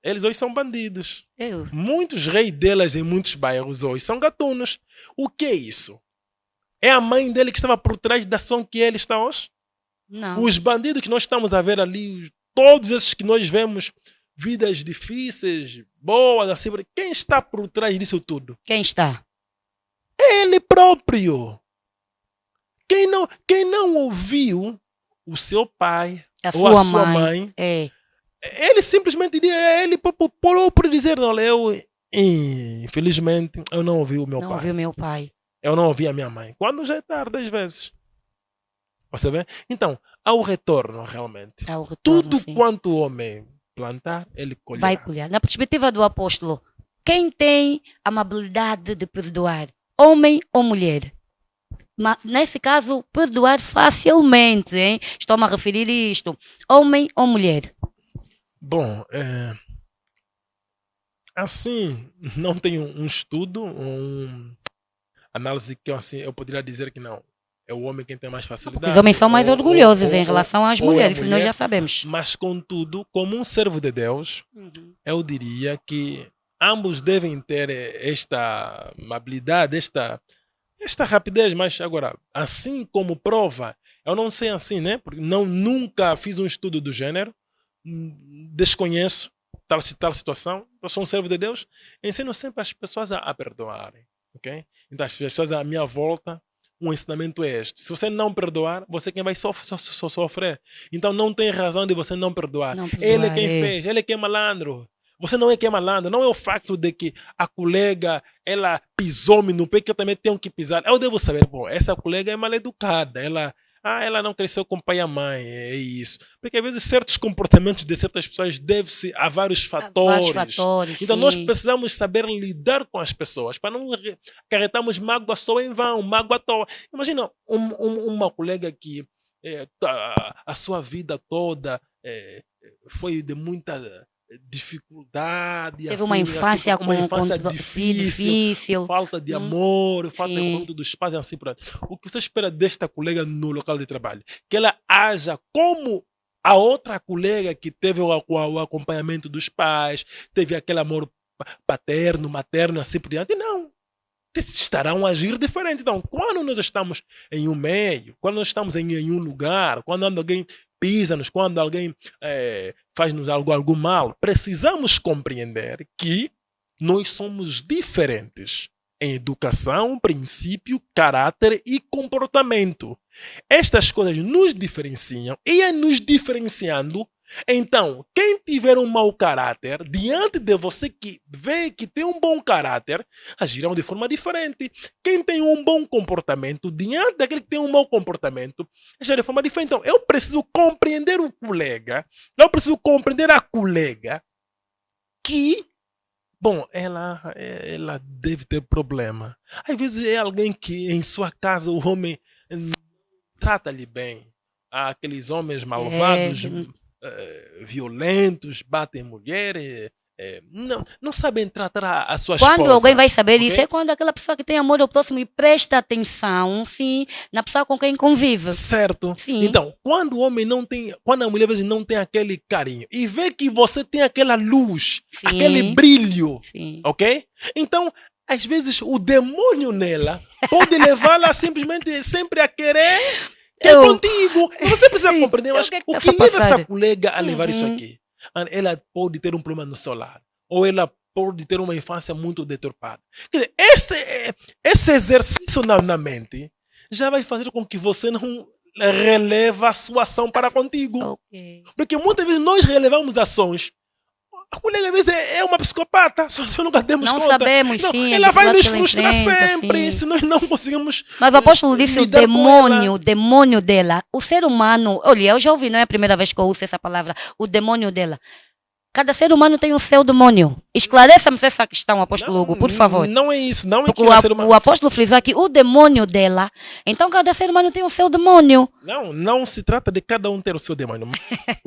eles hoje são bandidos. Muitos reis delas em muitos bairros hoje são gatunos. O que é isso? É a mãe dele que estava por trás da ação que ele está hoje? Não. Os bandidos que nós estamos a ver ali, todos esses que nós vemos, vidas difíceis, boas, assim, quem está por trás disso tudo? Quem está? Ele próprio. Quem não ouviu o seu pai ou a sua mãe, ele simplesmente ele por dizer, não, infelizmente eu não ouvi o meu pai. Não ouvi o meu pai. Eu não ouvi a minha mãe. Quando já é tarde, às vezes. Você vê? Então, há o retorno realmente. Há o retorno, tudo sim. quanto o homem plantar, ele colherá. Vai colher. Na perspectiva do apóstolo, quem tem a amabilidade de perdoar? Homem ou mulher? Mas, nesse caso, perdoar facilmente, hein? Estou-me a referir a isto. Homem ou mulher? Bom, assim, não tenho um estudo, análise que assim, eu poderia dizer que não. É o homem quem tem mais facilidade. Os homens são mais orgulhosos em relação às mulheres, nós já sabemos. Mas, contudo, como um servo de Deus, eu diria que ambos devem ter esta habilidade, esta rapidez, mas agora, assim como prova, eu não sei assim, né? Porque nunca fiz um estudo do gênero, desconheço tal situação, eu sou um servo de Deus, ensino sempre as pessoas a perdoarem, ok? Então as pessoas à minha volta, um ensinamento é este: se você não perdoar, você é quem vai sofrer. Então não tem razão de você não perdoar. Ele é quem fez, ele é quem é malandro. Você não é quem é malandro, não é o facto de que a colega, ela pisou-me no pé que eu também tenho que pisar. Eu devo saber, bom, essa colega é mal educada, ela não cresceu com o pai e a mãe, é isso. Porque às vezes certos comportamentos de certas pessoas devem-se a vários fatores. Então nós precisamos saber lidar com as pessoas, para não acarretarmos mágoa só em vão, mágoa à toa. Imagina uma colega que a sua vida toda foi de muita dificuldade, teve assim, uma infância, assim, uma infância difícil, falta de amor, falta de conta dos pais, assim por aí. O que você espera desta colega no local de trabalho? Que ela haja como a outra colega que teve o acompanhamento dos pais, teve aquele amor paterno, materno, assim por diante. Não. Estarão a agir diferente. Então, quando nós estamos em um meio, quando nós estamos em um lugar, quando alguém pisa-nos, quando alguém faz-nos algum mal, precisamos compreender que nós somos diferentes em educação, princípio, caráter e comportamento. Estas coisas nos diferenciam e nos diferenciando. Então, quem tiver um mau caráter, diante de você que vê que tem um bom caráter, agirão de forma diferente. Quem tem um bom comportamento, diante daquele que tem um mau comportamento, agirá de forma diferente. Então, eu preciso compreender o colega, eu preciso compreender a colega que, bom, ela deve ter problema. Às vezes é alguém que em sua casa o homem trata-lhe bem. Há aqueles homens malvados, violentos, batem mulheres, não sabem tratar a sua Quando esposa. alguém vai saber isso, ok? é quando aquela pessoa que tem amor ao próximo e presta atenção, sim, na pessoa com quem convive. Certo. Sim. Então, quando o homem não tem, quando a mulher às vezes não tem aquele carinho e vê que você tem aquela luz, Sim. aquele brilho, Sim. ok? Então, às vezes o demônio nela pode levá-la simplesmente sempre a querer contigo. E você precisa Sim. compreender, mas O que é que o tá que a leva passar? essa colega a levar isso Uhum. aqui? Ela pode ter um problema no seu lar, ou ela pode ter uma infância muito deturpada. Quer dizer, esse exercício na mente já vai fazer com que você não releva a sua ação para contigo. Ok. Porque muitas vezes nós relevamos ações. A colega às vezes é uma psicopata, só nunca demos Não conta. sabemos, Não, sim, ela as vai nos dificuldades que ela frustrar enfrenta, sempre sim. se nós não conseguimos. Mas o apóstolo disse o lidar com demônio, ela. o demônio dela. O ser humano, olha, eu já ouvi, não é a primeira vez que eu uso essa palavra, o demônio dela. Cada ser humano tem o seu demônio. Esclareça-me essa questão, apóstolo Hugo, por favor. Não é isso, não é Porque que o ser humano. o apóstolo frisou aqui o demônio dela. Então cada ser humano tem o seu demônio. Não se trata de cada um ter o seu demônio.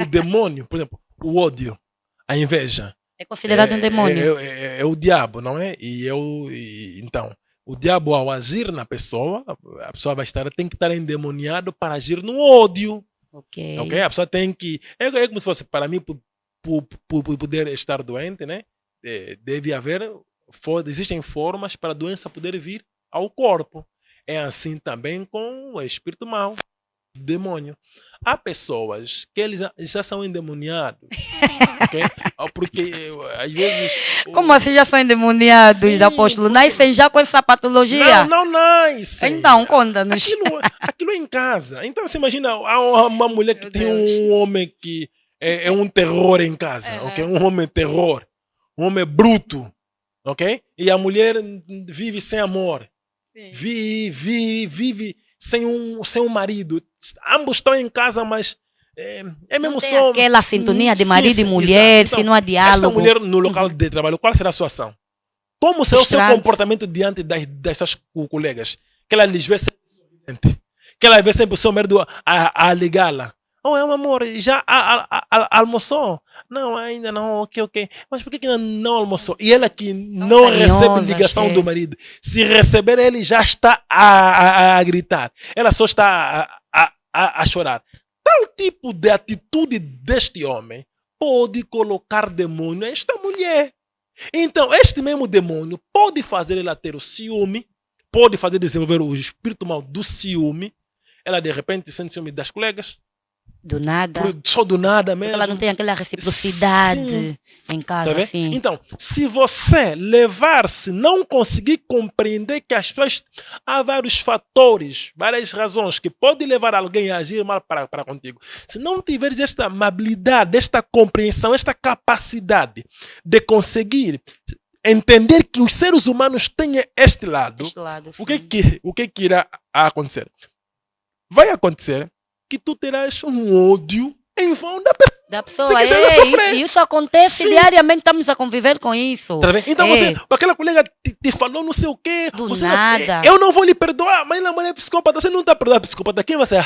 O demônio, por exemplo, o ódio, a inveja. É considerado um demônio. É o diabo, não é? Então, o diabo ao agir na pessoa, a pessoa tem que estar endemoniado para agir no ódio. Ok. Ok? A pessoa tem que. É como se fosse, para mim, poder estar doente, né? Deve haver. Existem formas para a doença poder vir ao corpo. É assim também com o espírito mau, demônio. Há pessoas que eles já são endemoniados. Ok? Porque às vezes. Como assim já são endemoniados, Sim, apóstolo? porque- Nascem já com essa patologia? Não nascem. Então, conta-nos. Aquilo é em casa. Então, você imagina há uma mulher que Meu tem Deus. um homem que é um terror em casa, Uhum. ok? Um homem terror, um homem bruto, ok? E a mulher vive sem amor, vive sem um marido. Ambos estão em casa, mas é mesmo Não tem só aquela sintonia de Sim, marido sim, e mulher, exato. se não há Esta diálogo. mulher no local de trabalho, qual será a sua ação? Como será o seu Frustrante. comportamento diante das suas colegas? Que ela lhes vê sempre sorridente, que ela vê sempre o seu marido a ligá-la. Oh, meu amor, já almoçou? Não, ainda não, ok. Mas por que ainda não almoçou? E ela que não recebe carinhosas, ligação do marido. Se receber, ele já está a gritar. Ela só está a chorar. Tal tipo de atitude deste homem pode colocar demônio a esta mulher. Então, este mesmo demônio pode fazer ela ter o ciúme, pode fazer desenvolver o espírito mal do ciúme. Ela, de repente, sente ciúme das colegas. Do nada. Só do nada mesmo. Ela não tem aquela reciprocidade Sim. em Tá casa, vendo? assim. Então, se você levar-se, não conseguir compreender que as pessoas, há vários fatores, várias razões que podem levar alguém a agir mal para contigo. Se não tiveres esta amabilidade, esta compreensão, esta capacidade de conseguir entender que os seres humanos têm este lado, Este lado, o sim. que irá acontecer? Vai acontecer que tu terás um ódio em vão da pessoa. Da pessoa, que já vai sofrer. isso acontece Sim. diariamente, estamos a conviver com isso. Tá vendo? Então É. aquela colega te falou não sei o quê. Do você nada. Eu não vou lhe perdoar, mas a mulher é psicopata. Você não está perdoando a psicopata. Quem você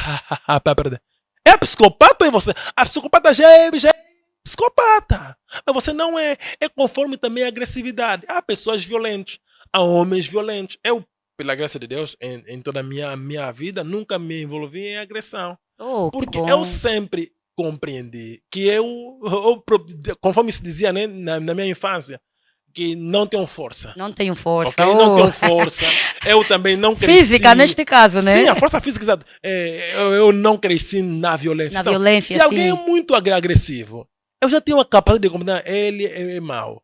para perder? É a psicopata ou é você? A psicopata já é psicopata. Mas você não é. É conforme também a agressividade. Há pessoas violentas, há homens violentos. Eu, pela graça de Deus, em toda a minha vida, nunca me envolvi em agressão. Oh, que Porque bom. eu sempre compreendi que conforme se dizia, né, na minha infância, que não tenho força. Não tenho força. Ok? Não Oh. tenho força. Eu também não cresci. Física, neste caso, né? Sim, a força física, exato. Eu não cresci na violência. Na violência, se alguém é sim. muito agressivo, eu já tenho a capacidade de compreender, ele é mau.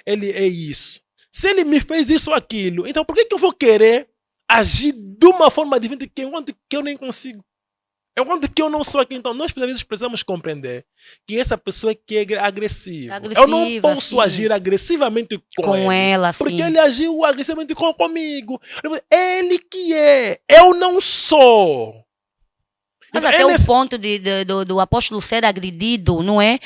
Ele é isso. Se ele me fez isso ou aquilo, então por que eu vou querer agir de uma forma diferente que eu nem consigo? Enquanto que eu não sou aquilo, então nós às vezes precisamos compreender que essa pessoa que é agressiva. Eu não Agressiva, posso sim. agir agressivamente com ela, porque sim. ele agiu agressivamente comigo. Ele que é, eu não sou. Mas Então, até é o nesse- ponto do apóstolo ser agredido, não é?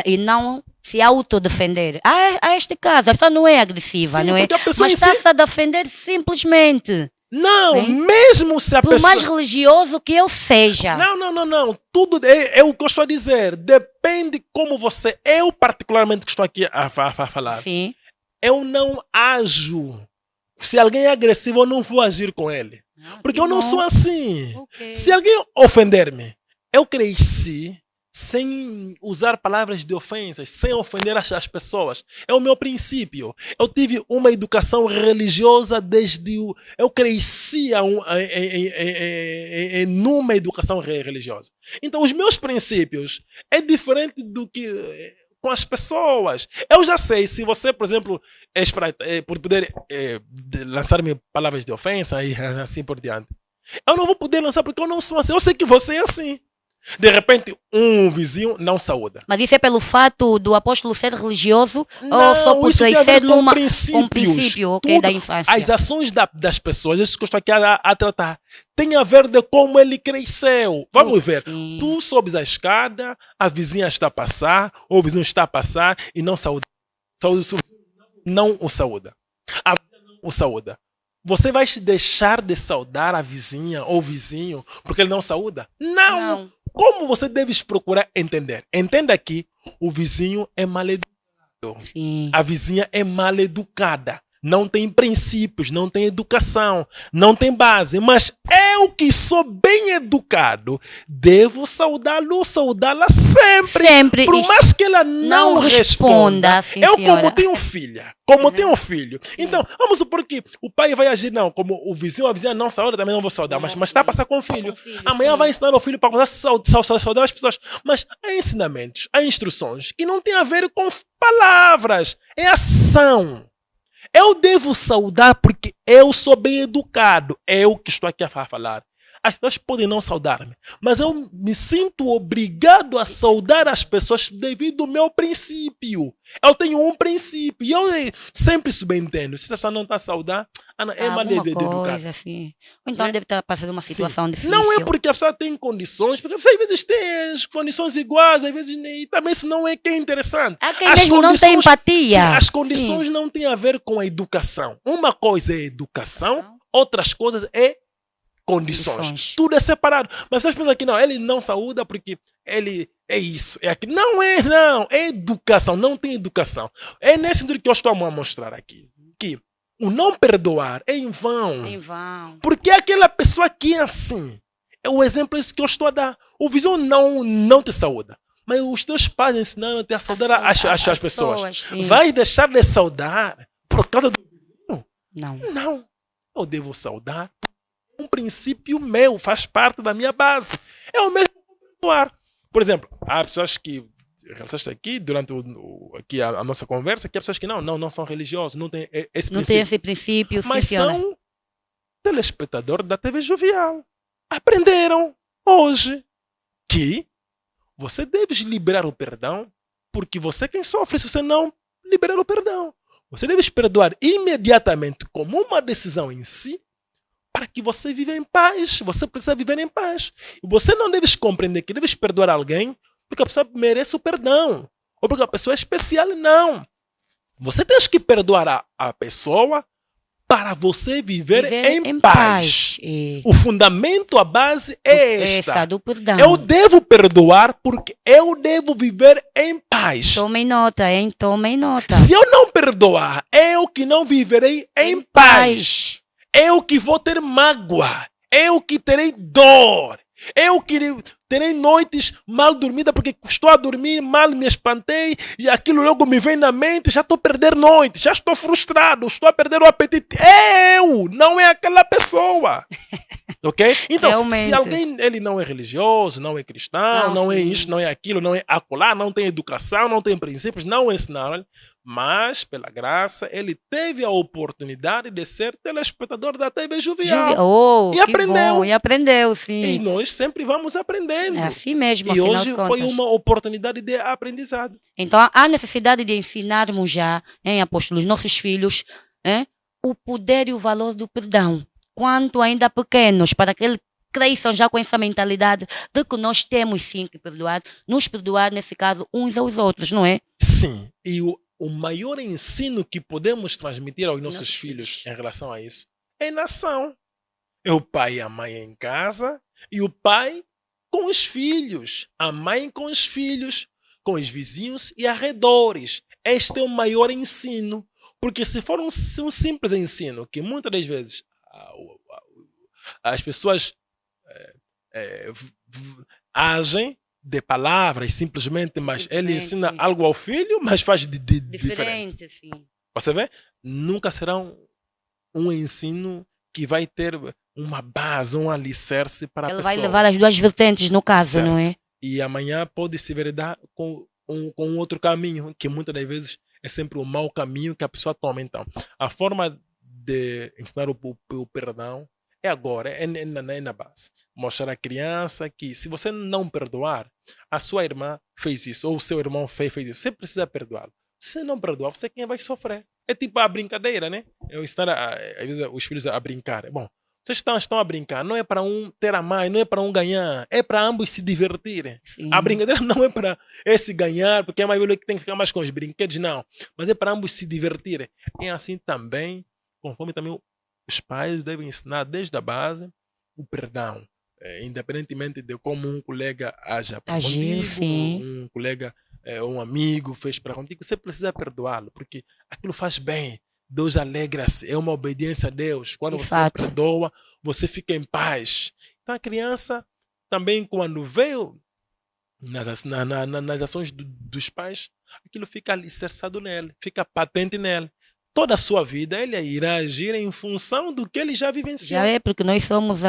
E não se autodefender. Há este caso, a pessoa não é agressiva, Sim, não é? porque a pessoa Mas em si- está-se a defender simplesmente. Não, Hein? mesmo se a Por pessoa... mais religioso que eu seja. Não. Tudo é o que eu estou a dizer. Depende como você... Eu, particularmente, que estou aqui a falar. Sim. Eu não ajo. Se alguém é agressivo, eu não vou agir com ele. Porque eu não sou assim. Ok. Se alguém ofender-me, eu cresci sem usar palavras de ofensas, sem ofender as pessoas. É o meu princípio. Eu tive uma educação religiosa desde o... Eu cresci numa educação religiosa. Então, os meus princípios é diferente do que com as pessoas. Eu já sei, se você, por exemplo, por poder lançar-me palavras de ofensa e assim por diante, eu não vou poder lançar porque eu não sou assim. Eu sei que você é assim. De repente, um vizinho não saúda. Mas isso é pelo fato do apóstolo ser religioso Não, ou só por isso tem a ver crescer com numa princípios. um princípio, ok, Tudo. da infância? As ações das pessoas, isso que eu estou aqui a tratar, tem a ver de como ele cresceu. Vamos ver. Sim. Tu sobes a escada, a vizinha está a passar, ou o vizinho está a passar e não saúda. Não o saúda. A vizinha não o saúda. Você vai deixar de saudar a vizinha ou o vizinho porque ele não saúda? Não. Como você deve procurar entender? Entenda que o vizinho é mal educado. Sim. A vizinha é mal educada. Não tem princípios, não tem educação, não tem base. Mas eu que sou bem educado, devo saudá-la sempre. Sempre. Por mais que ela não responda. Sim, Eu, senhora. como tenho filha, tenho filho. Então, vamos supor que o pai vai agir, não, como o vizinho, a vizinha não saúda, também não vou saudar, mas está a passar com o filho. Amanhã sim. vai ensinar o filho para começar a saudar as pessoas. Mas há ensinamentos, há instruções que não tem a ver com palavras, é ação. Eu devo saudar porque eu sou bem educado. Eu que estou aqui a falar. As pessoas podem não saudar-me, mas eu me sinto obrigado a saudar as pessoas devido ao meu princípio. Eu tenho um princípio e eu sempre subentendo. Se a pessoa não está a saudar, é maneira de educar. Assim. Ou então Né? deve estar passando uma situação difícil. Não é porque a pessoa tem condições, porque você às vezes tem as condições iguais, às vezes e também isso não é que é interessante. Há quem mesmo não tem empatia. Sim, as condições não têm a ver com a educação. Uma coisa é educação, outras coisas é condições. Tudo é separado. Mas vocês pensam que não, ele não saúda porque ele é isso, é aquilo. Não é, não. É educação, não tem educação. É nesse sentido que eu estou a mostrar aqui. Que o não perdoar é em vão. Em vão. Porque aquela pessoa que é assim, é o exemplo que eu estou a dar. O vizinho não te saúda. Mas os teus pais ensinaram-te a saudar as pessoas. Vai deixar de saudar por causa do vizinho? Não. Eu devo saudar. Um princípio meu, faz parte da minha base. É o mesmo perdoar. Por exemplo, há pessoas que realizaste aqui durante aqui a nossa conversa, que há pessoas que não são religiosos, não têm esse princípio. Não tem esse princípio, mas são telespectadores da TV Jovial. Aprenderam hoje que você deve liberar o perdão, porque você é quem sofre se você não liberar o perdão. Você deve perdoar imediatamente como uma decisão em si, para que você viva em paz. Você precisa viver em paz. E você não deve compreender que deves perdoar alguém porque a pessoa merece o perdão. Ou porque a pessoa é especial. Não. Você tem que perdoar a pessoa para você viver em paz. O fundamento, a base é esta. Do perdão. Eu devo perdoar porque eu devo viver em paz. Tomem nota, hein? Tomem nota. Se eu não perdoar, eu que não viverei em paz. Eu que vou ter mágoa, eu que terei dor, eu que terei noites mal dormidas porque estou a dormir mal, me espantei e aquilo logo me vem na mente, já estou a perder noite, já estou frustrado, estou a perder o apetite. Eu, não é aquela pessoa. Ok? Então, realmente, se alguém ele não é religioso, não é cristão, não é isso, não é aquilo, não é acolá, não tem educação, não tem princípios, não ensinaram, mas pela graça ele teve a oportunidade de ser telespectador da TV Jovial. E aprendeu. Bom, e aprendeu, sim. E nós sempre vamos aprendendo. É assim mesmo. E hoje foi uma oportunidade de aprendizado. Então há necessidade de ensinarmos já, hein, apóstolos, nossos filhos, o poder e o valor do perdão. Quanto ainda pequenos, para que eles cresçam já com essa mentalidade de que nós temos sim que perdoar, nos perdoar, nesse caso, uns aos outros, não é? Sim, e o maior ensino que podemos transmitir aos nossos filhos em relação a isso é na ação. É o pai e a mãe em casa, e o pai com os filhos, a mãe com os filhos, com os vizinhos e arredores. Este é o maior ensino. Porque se for um simples ensino, que muitas das vezes as pessoas agem de palavras simplesmente, mas ele ensina Simplesmente. algo ao filho, mas faz de diferente. Diferente, sim. Você vê? Nunca será um ensino que vai ter uma base, um alicerce para a Ele pessoa. vai levar as duas vertentes no caso, Certo. não é? E amanhã pode se veredar com um outro caminho, que muitas das vezes é sempre o mau caminho que a pessoa toma. Então, a forma de ensinar o perdão é agora, é na base. Mostrar à criança que se você não perdoar, a sua irmã fez isso, ou o seu irmão fez isso, você precisa perdoá-lo. Se você não perdoar, você é quem vai sofrer. É tipo a brincadeira, né? Eu ensinar às vezes, os filhos a brincar. Bom, vocês estão a brincar, não é para um ter a mais, não é para um ganhar, é para ambos se divertirem. Sim. A brincadeira não é para esse ganhar, porque é mais velho que tem que ficar mais com os brinquedos, não. Mas é para ambos se divertirem. É assim também, conforme também os pais devem ensinar desde a base o perdão. Independentemente de como um colega haja para Agiu, contigo, sim. um colega, um amigo fez para contigo, você precisa perdoá-lo, porque aquilo faz bem. Deus alegra-se, é uma obediência a Deus. Quando De você fato. perdoa, você fica em paz. Então a criança também, quando veio nas ações dos pais, aquilo fica alicerçado nele, fica patente nele. Toda a sua vida ele irá agir em função do que ele já vivenciou. Já é porque nós somos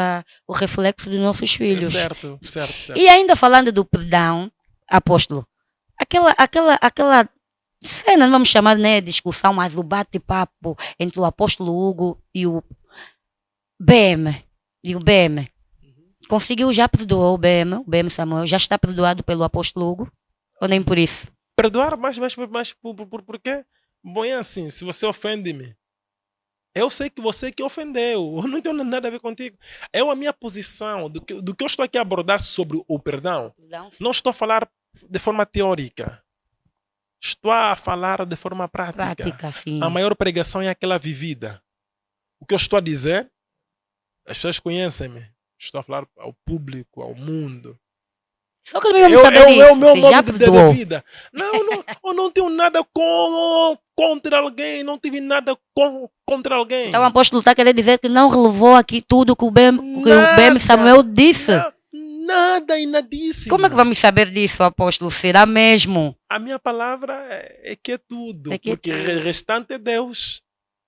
o reflexo dos nossos filhos. Certo, certo, certo. E ainda falando do perdão, apóstolo, aquela cena, não vamos chamar, né, discussão, mas o bate-papo entre o apóstolo Hugo e o BM. Conseguiu, já perdoou o BM Samuel, já está perdoado pelo apóstolo Hugo? Ou nem por isso? Perdoar, mas por quê? Bom, é assim, se você ofende-me, eu sei que você que ofendeu, eu não tenho nada a ver contigo. É a minha posição, do que eu estou aqui a abordar sobre o perdão. Não estou a falar de forma teórica. Estou a falar de forma prática. Prática, sim. A maior pregação é aquela vivida. O que eu estou a dizer, as pessoas conhecem-me. Estou a falar ao público, ao mundo. Só que ele mesmo saber isso. É o meu Você já modo de perdoou. vida. Não, eu não tenho nada contra alguém. Não tive nada contra alguém. Então o apóstolo está querendo dizer que não relevou aqui tudo que o BM Samuel disse. Nada e nadíssimo. Como é que vamos saber disso, apóstolo? Será mesmo? A minha palavra é que é tudo. Porque o restante é Deus.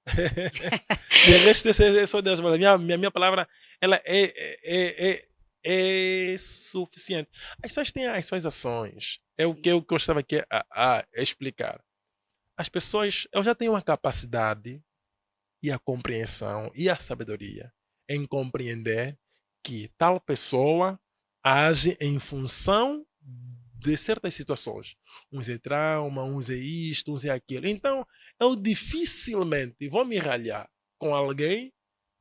O resto é só Deus. Mas a minha palavra ela é suficiente. As pessoas têm as suas ações. É o que eu estava aqui a explicar. As pessoas, eu já tenho a capacidade e a compreensão e a sabedoria em compreender que tal pessoa age em função de certas situações. Uns é trauma, uns é isto, uns é aquilo. Então, eu dificilmente vou me ralhar com alguém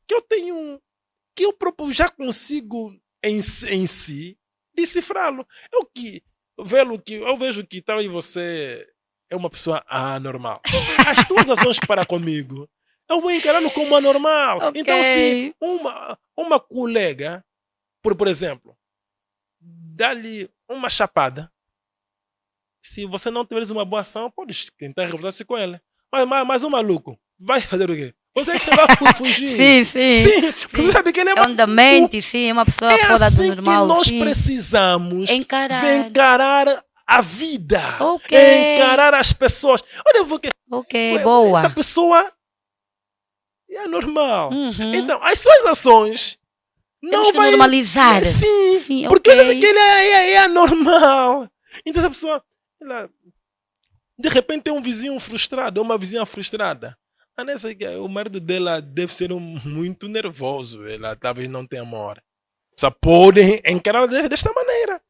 que eu tenho, que eu já consigo em si decifrá-lo. Eu vejo que tal e você é uma pessoa anormal. As tuas ações para comigo, eu vou encará-lo como anormal. Okay. Então, se uma colega, por exemplo, dá-lhe uma chapada, se você não tiveres uma boa ação, pode tentar revoltar-se com ela. Mas um maluco vai fazer o quê? Você que vai fugir. Sim. Porque sabe que ele é um demente, sim, é uma pessoa fora do normal. É assim que nós sim. precisamos encarar a vida. Okay. Encarar as pessoas. Olha, porque boa. essa pessoa é normal. Uhum. Então, as suas ações temos que normalizar. Sim, porque eu sei que ele é anormal. Então essa pessoa, ela, de repente tem um vizinho frustrado, uma vizinha frustrada. O marido dela deve ser muito nervoso. Ela talvez não tenha amor. Só pode encarar desta maneira.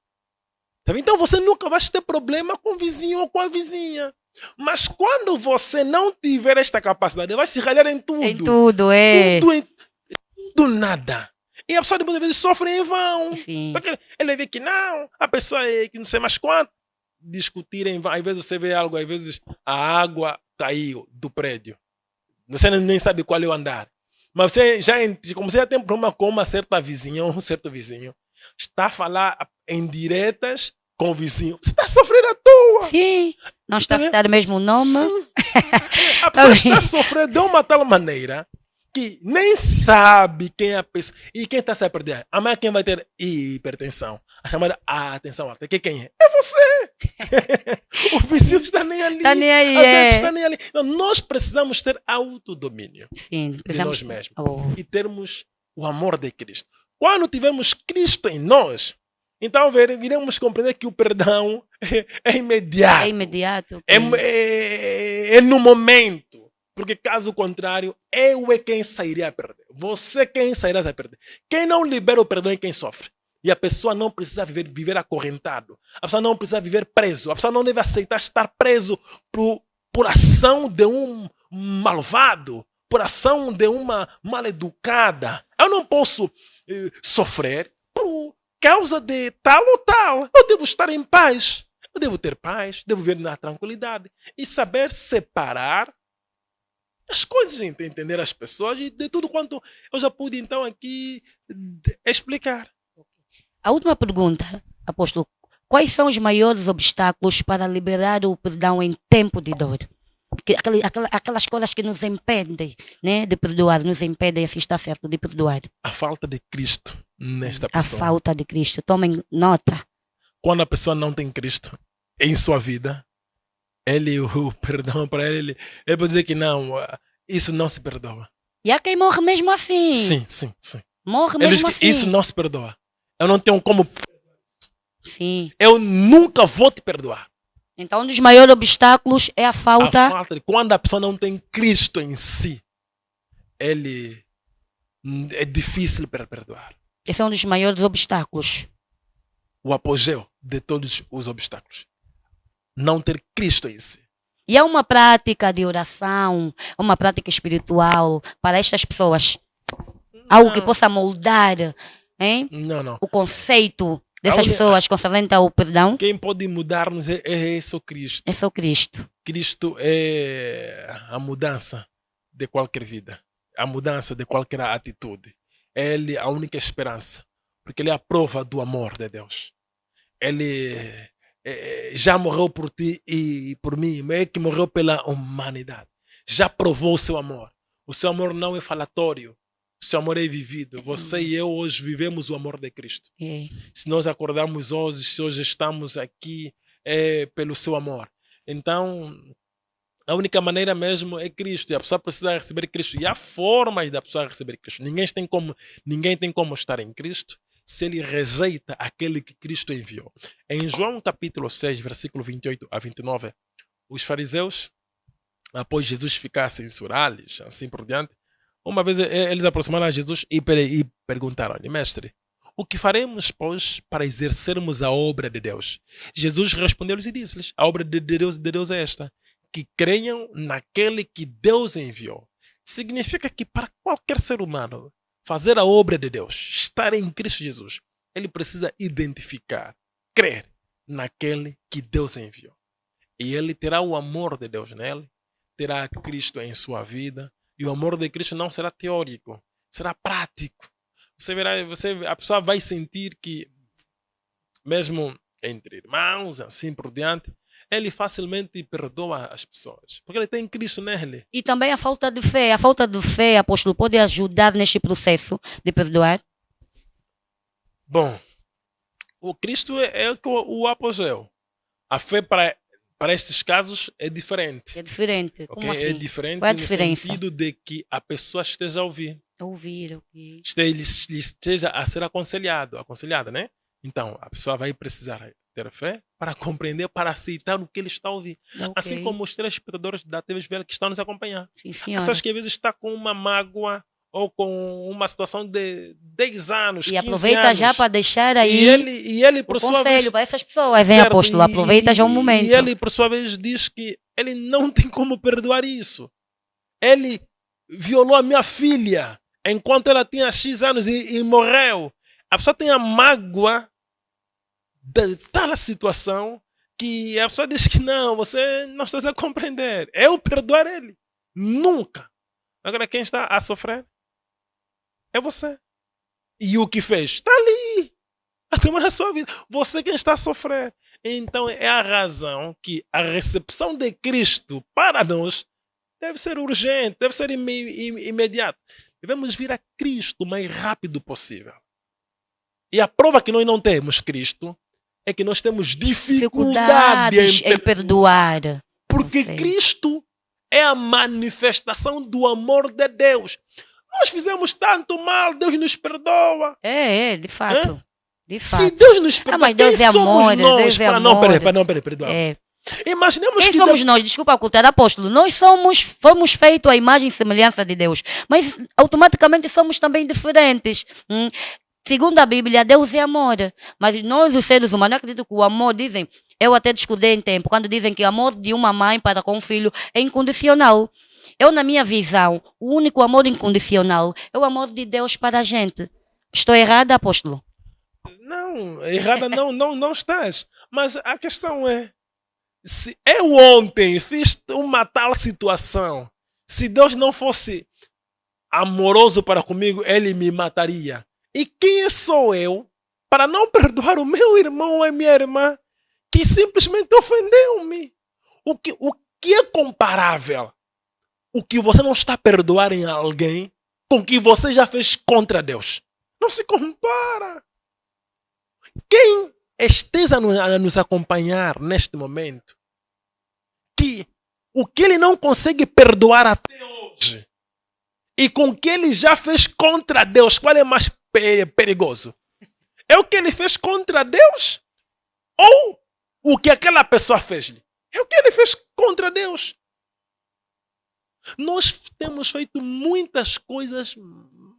Então você nunca vai ter problema com o vizinho ou com a vizinha. Mas quando você não tiver esta capacidade, vai se ralhar em tudo. Em tudo, é. Tudo nada. E a pessoa muitas vezes sofre em vão. Sim. Porque ele vê que não, a pessoa é que não sei mais quanto. Discutir em vão. Às vezes você vê algo, às vezes a água caiu do prédio. Você nem sabe qual é o andar. Mas você como você já tem problema com uma certa vizinha, um certo vizinho, está a falar em diretas com o vizinho. Você está a sofrer à toa. Sim, não está a Tá citar o mesmo nome. Sim. A pessoa está a sofrer de uma tal maneira que nem sabe quem é a pessoa. E quem está a se perder? Amanhã quem vai ter hipertensão? A chamada atenção alta. Quem é? É você! O vizinho está nem ali. Está nem aí, A gente está nem ali. Então, nós precisamos ter autodomínio Sim, de precisamos. nós mesmos. Oh, E termos o amor de Cristo. Quando tivermos Cristo em nós, então iremos compreender que o perdão é imediato. é imediato. É no momento. Porque caso contrário, eu é quem sairia a perder. Você quem sairá a perder. Quem não libera o perdão é quem sofre. E a pessoa não precisa viver acorrentado. A pessoa não precisa viver preso. A pessoa não deve aceitar estar preso por ação de um malvado, por ação de uma mal-educada. Eu não posso sofrer por causa de tal ou tal. Eu devo estar em paz. Eu devo ter paz, devo viver na tranquilidade e saber separar as coisas, entender as pessoas e de tudo quanto eu já pude então aqui explicar. A última pergunta, apóstolo. Quais são os maiores obstáculos para liberar o perdão em tempo de dor? Aquelas coisas que nos impedem, né, de perdoar, nos impedem, assim está certo, de perdoar. A falta de Cristo nesta A pessoa. falta de Cristo. Tomem nota. Quando a pessoa não tem Cristo em sua vida, o perdão para ele pode dizer que não, isso não se perdoa. E há quem morre mesmo assim. Sim. Morre Ele diz mesmo que assim. isso não se perdoa. Eu não tenho como. Sim. Eu nunca vou te perdoar. Então, um dos maiores obstáculos é a falta. A falta de quando a pessoa não tem Cristo em si, ele é difícil para perdoar. Esse é um dos maiores obstáculos. O apogeu de todos os obstáculos. Não ter Cristo em si. E é uma prática de oração, uma prática espiritual para estas pessoas. Algo que possa moldar, hein, Não. o conceito dessas A única- pessoas concernente ao perdão. Quem pode mudar-nos é só Cristo. É só Cristo. Cristo é a mudança de qualquer vida. A mudança de qualquer atitude. Ele é a única esperança. Porque ele é a prova do amor de Deus. Ele já morreu por ti e por mim. É que morreu pela humanidade. Já provou o seu amor. O seu amor não é falatório. O seu amor é vivido. Você e eu hoje vivemos o amor de Cristo. É. Se nós acordamos hoje, se hoje estamos aqui, é pelo seu amor. Então, a única maneira mesmo é Cristo. E a pessoa precisa receber Cristo. E há formas da pessoa receber Cristo. Ninguém tem como estar em Cristo se ele rejeita aquele que Cristo enviou. Em João capítulo 6, versículo 28 a 29, os fariseus, após Jesus ficar censurá-los, assim por diante, uma vez eles aproximaram a Jesus e perguntaram-lhe: Mestre, o que faremos, pois, para exercermos a obra de Deus? Jesus respondeu-lhes e disse-lhes: a obra de Deus é esta, que creiam naquele que Deus enviou. Significa que para qualquer ser humano fazer a obra de Deus, estar em Cristo Jesus, ele precisa identificar, crer naquele que Deus enviou. E ele terá o amor de Deus nele, terá Cristo em sua vida, e o amor de Cristo não será teórico, será prático. Você verá, a pessoa vai sentir que, mesmo entre irmãos, assim por diante, ele facilmente perdoa as pessoas, porque ele tem Cristo nele. E também a falta de fé. A falta de fé, apóstolo, pode ajudar neste processo de perdoar? Bom, o Cristo é o apogeu. A fé para estes casos é diferente. É diferente. Ok? Como assim? É diferente Qual é a no diferença? sentido de que a pessoa esteja a ouvir. Ouvir, ok. Esteja a ser aconselhada, né? Então, a pessoa vai precisar ter fé para compreender, para aceitar o que ele está a ouvir. Ok. Assim como os telespectadores da TV Velha que estão nos acompanhar. Sim, As senhora. pessoas que às vezes estão com uma mágoa ou com uma situação de 10 anos, E 15 aproveita anos. já para deixar aí E ele o por sua vez, conselho para essas pessoas, hein, certo, apóstolo? Aproveita já um momento. E ele, por sua vez, diz que ele não tem como perdoar isso. Ele violou a minha filha enquanto ela tinha X anos e morreu. A pessoa tem a mágoa de tal situação que a pessoa diz que não, você não está a compreender. Eu perdoar ele? Nunca. Agora, quem está a sofrer É você. E o que fez? Está ali. A tomar na sua vida. Você quem está a sofrer. Então é a razão que a recepção de Cristo para nós deve ser urgente, deve ser imediata. Devemos vir a Cristo o mais rápido possível. E a prova que nós não temos Cristo é que nós temos dificuldade em perdoar. Porque Cristo é a manifestação do amor de Deus. Nós fizemos tanto mal, Deus nos perdoa. De fato. De fato. Se Deus nos perdoa, mas Deus quem é somos amor, nós Deus é para amor. não perdoar? Imaginemos Quem que somos nós? Desculpa, cultura apóstolo. Nós fomos feitos à imagem e semelhança de Deus. Mas automaticamente somos também diferentes. Segundo a Bíblia, Deus é amor. Mas nós, os seres humanos, acredito que o amor, dizem, eu até discordei em tempo, quando dizem que o amor de uma mãe para com o filho é incondicional. Eu, na minha visão, o único amor incondicional é o amor de Deus para a gente. Estou errada, apóstolo? Não, errada não estás. Mas a questão é, se eu ontem fiz uma tal situação, se Deus não fosse amoroso para comigo, Ele me mataria. E quem sou eu para não perdoar o meu irmão ou a minha irmã que simplesmente ofendeu-me? O que é comparável? O que você não está a perdoar em alguém com o que você já fez contra Deus? Não se compara. Quem esteja a nos acompanhar neste momento, que o que ele não consegue perdoar até hoje e com o que ele já fez contra Deus, qual é mais perigoso? É o que ele fez contra Deus ou o que aquela pessoa fez-lhe? É o que ele fez contra Deus. Nós temos feito muitas coisas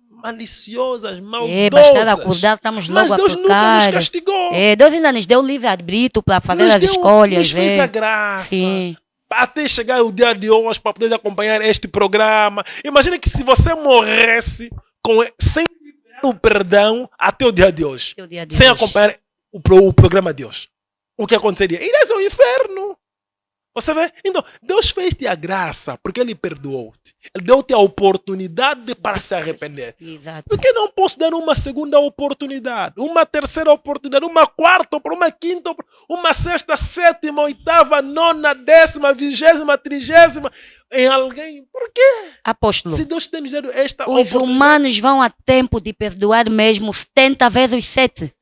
maliciosas, maldosas. Bastante acordar, estamos logo mas Deus a nunca nos castigou. Deus ainda nos deu livre-arbítrio para fazer Nos as escolhas. Nos fez a graça. Sim. Até chegar o dia de hoje para poder acompanhar este programa. Imagina que se você morresse sem liberar o perdão até o dia de hoje, sem acompanhar o programa de hoje, o que aconteceria? Irias ao inferno. Você vê? Então, Deus fez-te a graça porque Ele perdoou-te. Ele deu-te a oportunidade para se arrepender. Exato. Por que não posso dar uma segunda oportunidade? Uma terceira oportunidade? Uma quarta? Uma quinta? Uma sexta? Sétima? Oitava? Nona? Décima? 20ª? 30ª? Em alguém? Por quê? Apóstolo, se Deus tem nos dado esta os humanos vão a tempo de perdoar mesmo 70 vezes 7.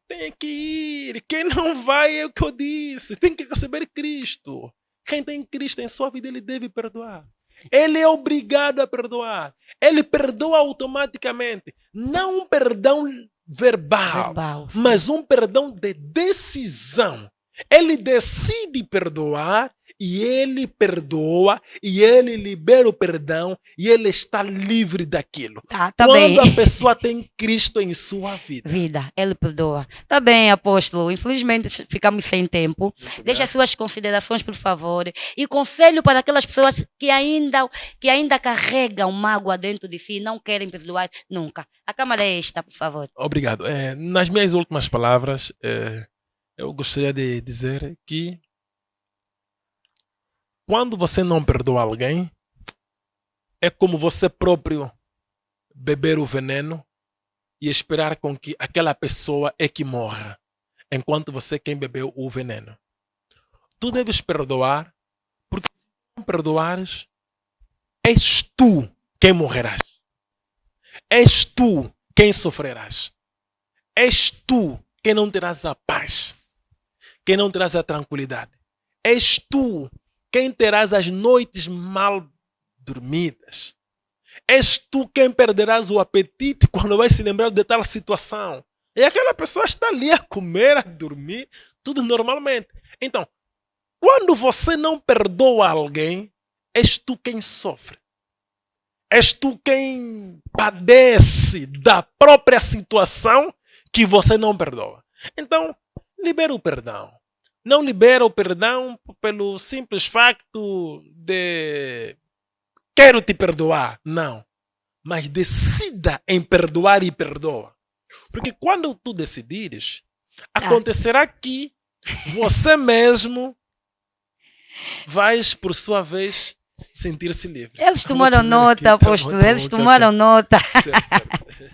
Tem que ir. Quem não vai é o que eu disse. Tem que receber Cristo. Quem tem Cristo em sua vida, ele deve perdoar. Ele é obrigado a perdoar. Ele perdoa automaticamente. Não um perdão verbal, mas um perdão de decisão. Ele decide perdoar e ele perdoa e ele libera o perdão e ele está livre daquilo. Tá Quando bem. a pessoa tem Cristo em sua vida. Ele perdoa. Tá bem, apóstolo. Infelizmente ficamos sem tempo. Deixa as suas considerações, por favor. E conselho para aquelas pessoas que ainda carregam mágoa dentro de si e não querem perdoar nunca. A câmara é esta, por favor. Obrigado. Nas minhas últimas palavras, eu gostaria de dizer que quando você não perdoa alguém, é como você próprio beber o veneno e esperar com que aquela pessoa é que morra, enquanto você quem bebeu o veneno. Tu deves perdoar, porque se não perdoares, és tu quem morrerás. És tu quem sofrerás. És tu quem não terás a paz, quem não terás a tranquilidade. És tu quem terás as noites mal dormidas. És tu quem perderás o apetite quando vai se lembrar de tal situação. E aquela pessoa está ali a comer, a dormir, tudo normalmente. Então, quando você não perdoa alguém, és tu quem sofre. És tu quem padece da própria situação que você não perdoa. Então, libera o perdão. Não libera o perdão pelo simples facto de quero te perdoar. Não. Mas decida em perdoar e perdoa. Porque quando tu decidires, acontecerá que você mesmo vais, por sua vez, sentir-se livre. Eles Vamos tomaram primeiro aqui, nota, tá bom, apóstolo. tá Eles bom, tá tomaram bom. nota. Certo, certo.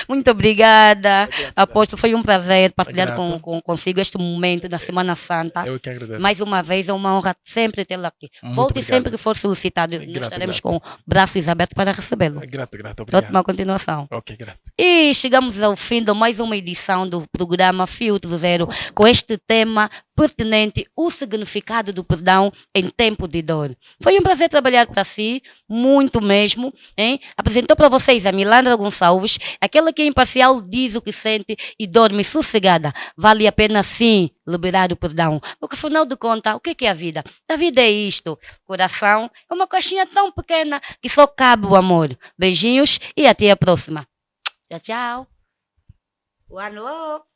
Muito obrigada, Gratidão. apóstolo. Foi um prazer partilhar Grato. consigo este momento da Semana Santa. Eu que agradeço. Mais uma vez, é uma honra sempre tê-lo aqui. Muito Volte obrigado. sempre que for solicitado. Nós Grato, estaremos grato. com braços abertos para recebê-lo. Grato, obrigado. Ótima continuação. Ok, grato. E chegamos ao fim de mais uma edição do programa Filtro Zero, com este tema pertinente, o significado do perdão em tempo de dor. Foi um prazer trabalhar para si, muito mesmo. Hein? Apresentou para vocês a Milandra Gonçalves, aquela que é imparcial, diz o que sente e dorme sossegada. Vale a pena sim liberar o perdão. Porque afinal de contas, o que é a vida? A vida é isto. Coração é uma caixinha tão pequena que só cabe o amor. Beijinhos e até a próxima. Tchau, tchau. One love.